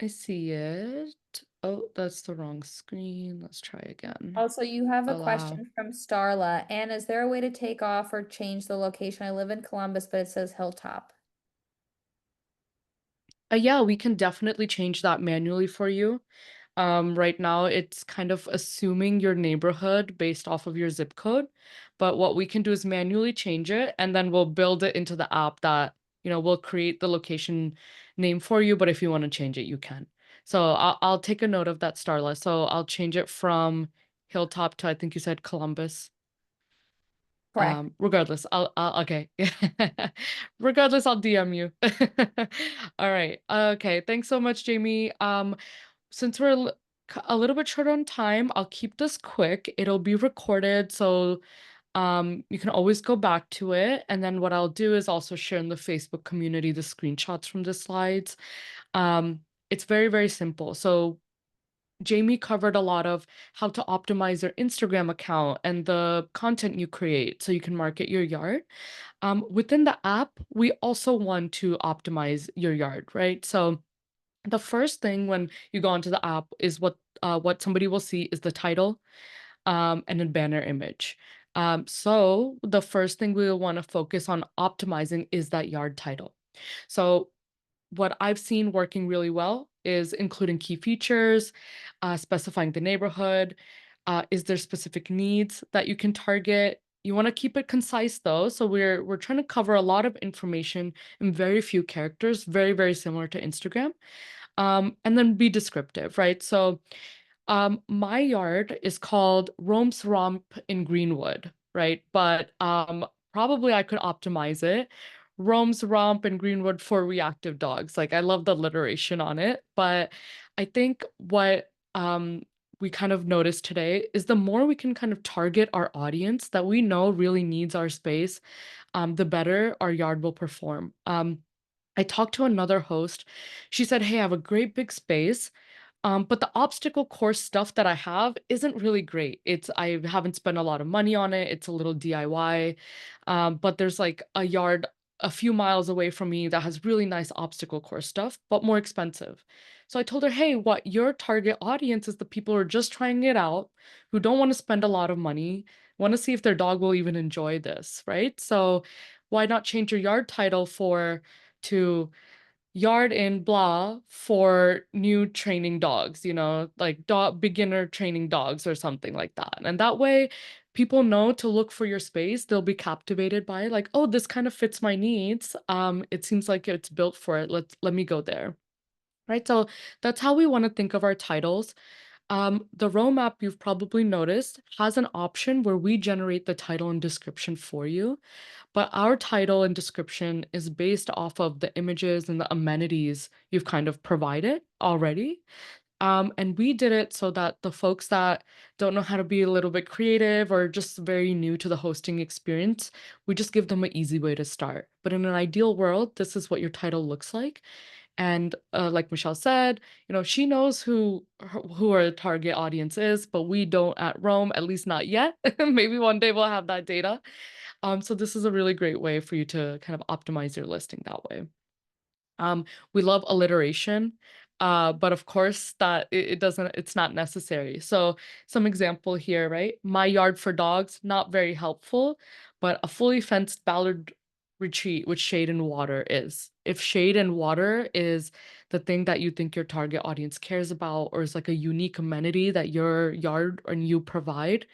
I see it. Oh, that's the wrong screen. Let's try again. Also, you have a Allow. question from Starla. And is there a way to take off or change the location? I live in Columbus, but it says Hilltop. Yeah, we can definitely change that manually for you. Right now, it's kind of assuming your neighborhood based off of your zip code. But what we can do is manually change it, and then we'll build it into the app that, we'll create the location name for you. But if you want to change it, you can. So I'll take a note of that, Starla. So I'll change it from Hilltop to, I think you said Columbus. Correct. Regardless, I'll okay. Regardless, I'll DM you. All right. Okay. Thanks so much, Jamie. Since we're a little bit short on time, I'll keep this quick. It'll be recorded, so you can always go back to it. And then what I'll do is also share in the Facebook community the screenshots from the slides. It's very, very simple. So Jamie covered a lot of how to optimize your Instagram account and the content you create so you can market your yard. Within the app, we also want to optimize your yard, right? So The first thing when you go onto the app is what somebody will see is the title, and a banner image. So the first thing we will want to focus on optimizing is that yard title. So what I've seen working really well is including key features, specifying the neighborhood. Is there specific needs that you can target? You want to keep it concise though, so we're trying to cover a lot of information in very few characters, very very similar to Instagram. And then be descriptive, right? So my yard is called Rome's Romp in Greenwood, right? But probably I could optimize it. Rome's Romp in Greenwood for reactive dogs. Like I love the alliteration on it, but I think what we kind of noticed today is the more we can kind of target our audience that we know really needs our space, the better our yard will perform. I talked to another host. She said, "Hey, I have a great big space, but the obstacle course stuff that I have isn't really great. I haven't spent a lot of money on it. It's a little DIY. But there's like a yard a few miles away from me that has really nice obstacle course stuff, but more expensive." So I told her, "Hey, what your target audience is the people who are just trying it out, who don't want to spend a lot of money, want to see if their dog will even enjoy this, right? So why not change your yard title for to yard in blah for new training dogs, like dog beginner training dogs or something like that." And that way people know to look for your space. They'll be captivated by it, like, "Oh, this kind of fits my needs. It seems like it's built for it. Let me go there." Right? So that's how we want to think of our titles. The Roam app, you've probably noticed, has an option where we generate the title and description for you. But our title and description is based off of the images and the amenities you've kind of provided already. And we did it so that the folks that don't know how to be a little bit creative or just very new to the hosting experience, we just give them an easy way to start. But in an ideal world, this is what your title looks like. And like Michelle said, she knows who our target audience is, but we don't at Rome, at least not yet. Maybe one day we'll have that data. So this is a really great way for you to kind of optimize your listing that way. We love alliteration, but of course that it's not necessary. So some example here, right? My yard for dogs, not very helpful, but a fully fenced Ballard retreat with shade and water is. If shade and water is the thing that you think your target audience cares about, or is like a unique amenity that your yard and you provide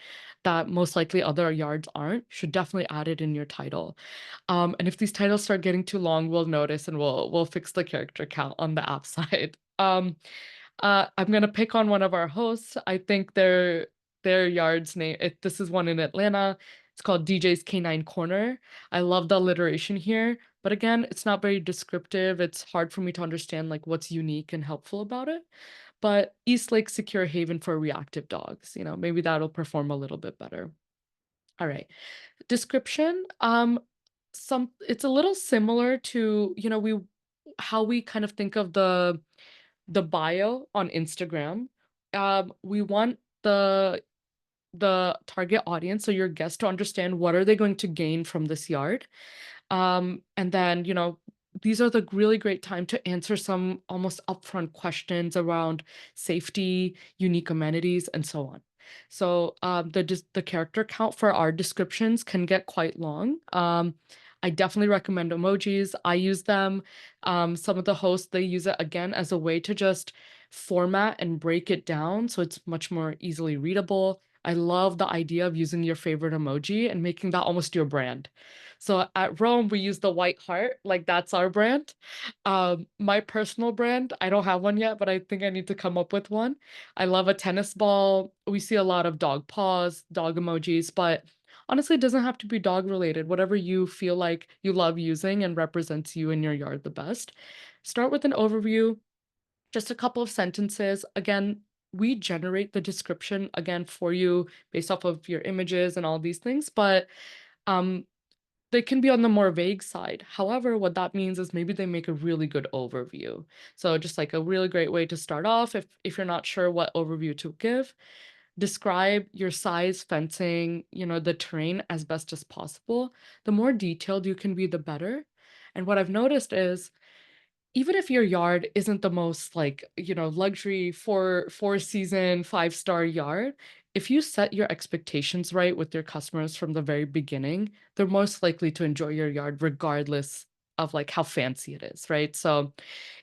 that most likely other yards aren't, should definitely add it in your title. And if these titles start getting too long, we'll notice and we'll fix the character count on the app side. I'm gonna pick on one of our hosts. I think their yard's name. This is one in Atlanta. It's called DJ's Canine Corner. I love the alliteration here, but again, it's not very descriptive. It's hard for me to understand like what's unique and helpful about it. But East Lake Secure Haven for reactive dogs. Maybe that'll perform a little bit better. All right. Description. It's a little similar to, how we kind of think of the bio on Instagram. We want the target audience, so your guests, to understand what are they going to gain from this yard. And then, these are the really great time to answer some almost upfront questions around safety, unique amenities, and so on. So the character count for our descriptions can get quite long. I definitely recommend emojis. I use them. Some of the hosts, they use it again as a way to just format and break it down so it's much more easily readable. I love the idea of using your favorite emoji and making that almost your brand. So at Rome, we use the white heart, like that's our brand. My personal brand, I don't have one yet, but I think I need to come up with one. I love a tennis ball. We see a lot of dog paws, dog emojis, but honestly, it doesn't have to be dog related. Whatever you feel like you love using and represents you in your yard the best. Start with an overview, just a couple of sentences. Again, we generate the description again for you based off of your images and all these things, but they can be on the more vague side. However, what that means is maybe they make a really good overview. So just like a really great way to start off if you're not sure what overview to give. Describe your size, fencing, the terrain as best as possible. The more detailed you can be, the better. And what I've noticed is even if your yard isn't the most like, luxury four season, 5-star yard, if you set your expectations right with your customers from the very beginning, they're most likely to enjoy your yard regardless of like how fancy it is, right? So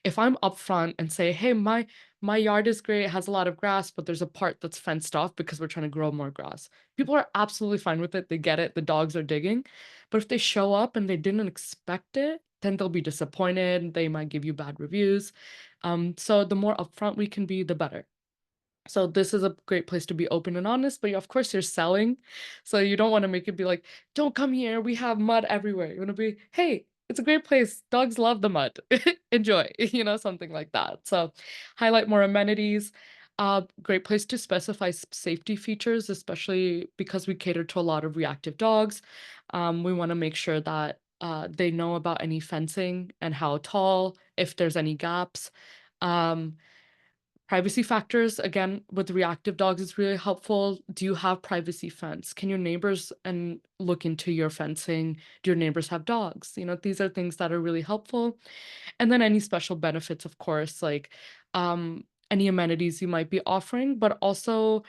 if I'm upfront and say, hey, my yard is great, it has a lot of grass, but there's a part that's fenced off because we're trying to grow more grass. People are absolutely fine with it. They get it. The dogs are digging. But if they show up and they didn't expect it, then they'll be disappointed. They might give you bad reviews. So the more upfront we can be, the better. So this is a great place to be open and honest, but of course you're selling. So you don't want to make it be like, don't come here, we have mud everywhere. You want to be, hey, it's a great place. Dogs love the mud. Enjoy, something like that. So highlight more amenities. Great place to specify safety features, especially because we cater to a lot of reactive dogs. We want to make sure that they know about any fencing and how tall, if there's any gaps. Um, Privacy factors, again, with reactive dogs is really helpful. Do you have privacy fence? Can your neighbors and look into your fencing? Do your neighbors have dogs? These are things that are really helpful. And then any special benefits, of course, like any amenities you might be offering, but also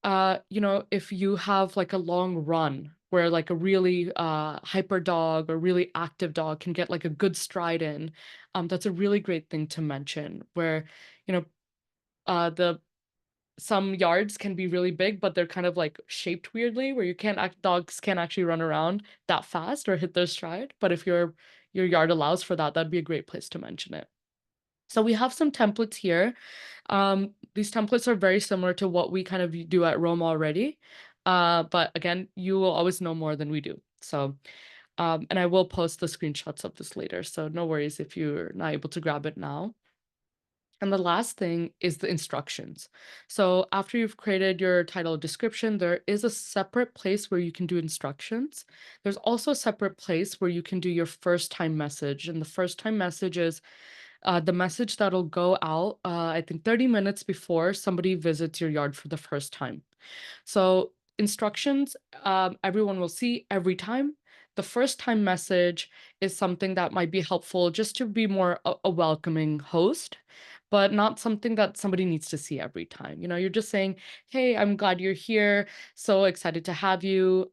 if you have like a long run where like a really hyper dog or really active dog can get like a good stride in, that's a really great thing to mention where, you know, the some yards can be really big, but they're kind of like shaped weirdly where dogs can't actually run around that fast or hit their stride. But if your yard allows for that, that'd be a great place to mention it. So we have some templates here. These templates are very similar to what we kind of do at Roam already. But again, you will always know more than we do. So, and I will post the screenshots of this later. So no worries if you're not able to grab it now. And the last thing is the instructions. So after you've created your title description, there is a separate place where you can do instructions. There's also a separate place where you can do your first time message. And the first time message is the message that'll go out, I think 30 minutes before somebody visits your yard for the first time. So instructions, everyone will see every time. The first time message is something that might be helpful just to be more a welcoming host, but not something that somebody needs to see every time. You're just saying, hey, I'm glad you're here. So excited to have you.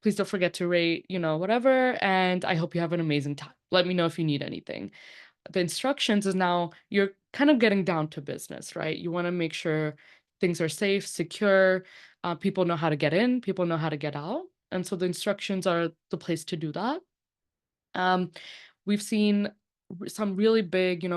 Please don't forget to rate, whatever. And I hope you have an amazing time. Let me know if you need anything. The instructions is now you're kind of getting down to business, right? You want to make sure things are safe, secure, people know how to get in, people know how to get out. And so the instructions are the place to do that. We've seen some really big,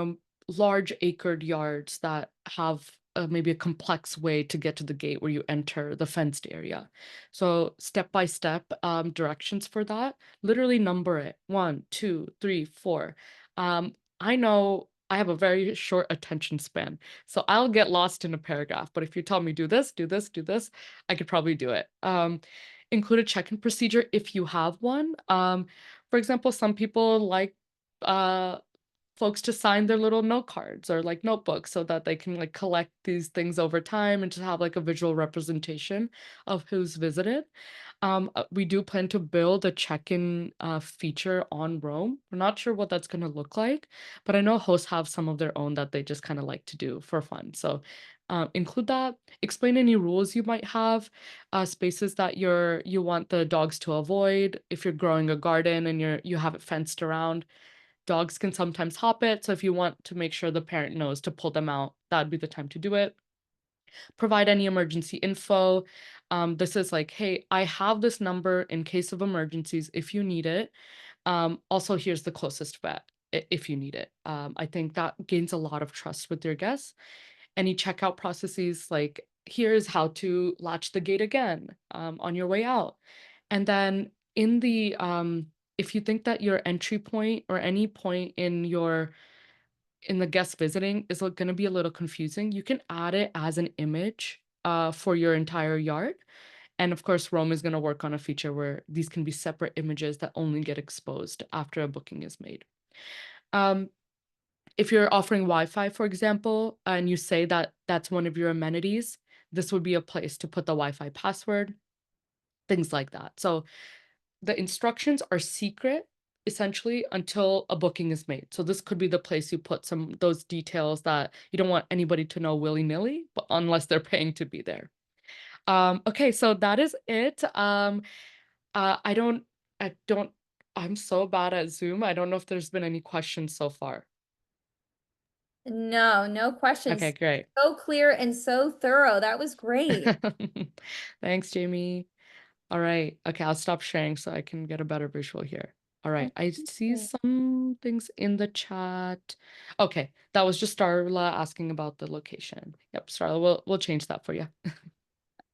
large acred yards that have maybe a complex way to get to the gate where you enter the fenced area. So step-by-step directions for that, literally number it 1, 2, 3, 4. I know I have a very short attention span, so I'll get lost in a paragraph. But if you tell me do this, do this, do this, I could probably do it. Include a check-in procedure if you have one. For example, some people like uh, folks to sign their little note cards or like notebooks so that they can like collect these things over time and just have like a visual representation of who's visited. We do plan to build a check-in feature on Roam. We're not sure what that's going to look like, but I know hosts have some of their own that they just kind of like to do for fun. So include that. Explain any rules you might have, spaces that you want the dogs to avoid. If you're growing a garden and you have it fenced around, dogs can sometimes hop it. So if you want to make sure the parent knows to pull them out, that'd be the time to do it. Provide any emergency info. This is like, hey, I have this number in case of emergencies if you need it. Also, here's the closest vet if you need it. I think that gains a lot of trust with your guests. Any checkout processes, like here's how to latch the gate again on your way out. And then in the if you think that your entry point or any point in the guest visiting is going to be a little confusing, you can add it as an image for your entire yard. And of course, Roam is going to work on a feature where these can be separate images that only get exposed after a booking is made. If you're offering Wi-Fi, for example, and you say that that's one of your amenities, this would be a place to put the Wi-Fi password, things like that. So the instructions are secret, essentially until a booking is made. So this could be the place you put some those details that you don't want anybody to know willy-nilly, but unless they're paying to be there. Okay, so that is it. I don't, I'm so bad at Zoom. I don't know if there's been any questions so far. No, no questions. Okay, great. So clear and so thorough. That was great. Thanks, Jamie. All right. Okay, I'll stop sharing so I can get a better visual here. All right, I see Okay. some things in the chat. Okay, that was just Starla asking about the location. Yep, Starla, we'll change that for you.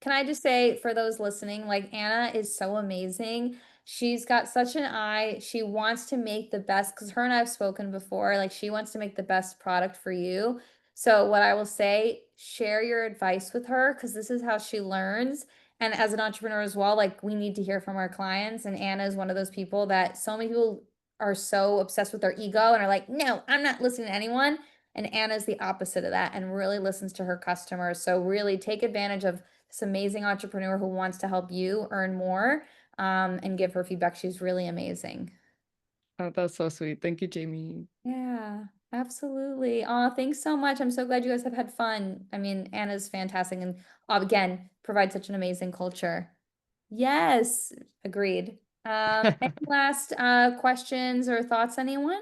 Can I just say for those listening, like Anna is so amazing. She's got such an eye. She wants to make the best because her and I've spoken before. Like she wants to make the best product for you. So what I will say, share your advice with her because this is how she learns. And as an entrepreneur as well, like we need to hear from our clients. And Anna is one of those people that so many people are so obsessed with their ego and are like, no, I'm not listening to anyone. And Anna's the opposite of that and really listens to her customers. So really take advantage of this amazing entrepreneur who wants to help you earn more and give her feedback. She's really amazing. Oh, that's so sweet. Thank you, Jamie. Yeah, absolutely. Oh, thanks so much. I'm so glad you guys have had fun. I mean, Anna's fantastic and again, provides such an amazing culture. Yes, agreed. Any last questions or thoughts, anyone?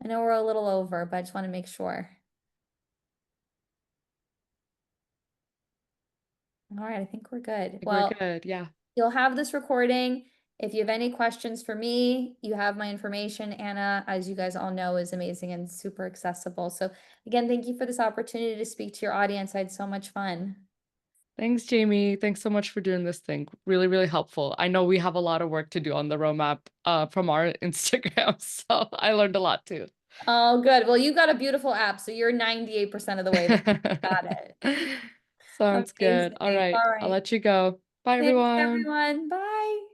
I know we're a little over, but I just want to make sure. All right, I think we're good. I think Well, we're good. Yeah. you'll have this recording. If you have any questions for me, you have my information. Anna, as you guys all know, is amazing and super accessible. So again, thank you for this opportunity to speak to your audience. I had so much fun. Thanks, Jamie. Thanks so much for doing this thing. Really, really helpful. I know we have a lot of work to do on the roadmap from our Instagram, so I learned a lot too. Oh, good. Well, you got a beautiful app, so you're 98% of the way there. Got it. Sounds good. All Amazing. right, All I'll right. let you go. Bye, Thanks, everyone. everyone. Bye.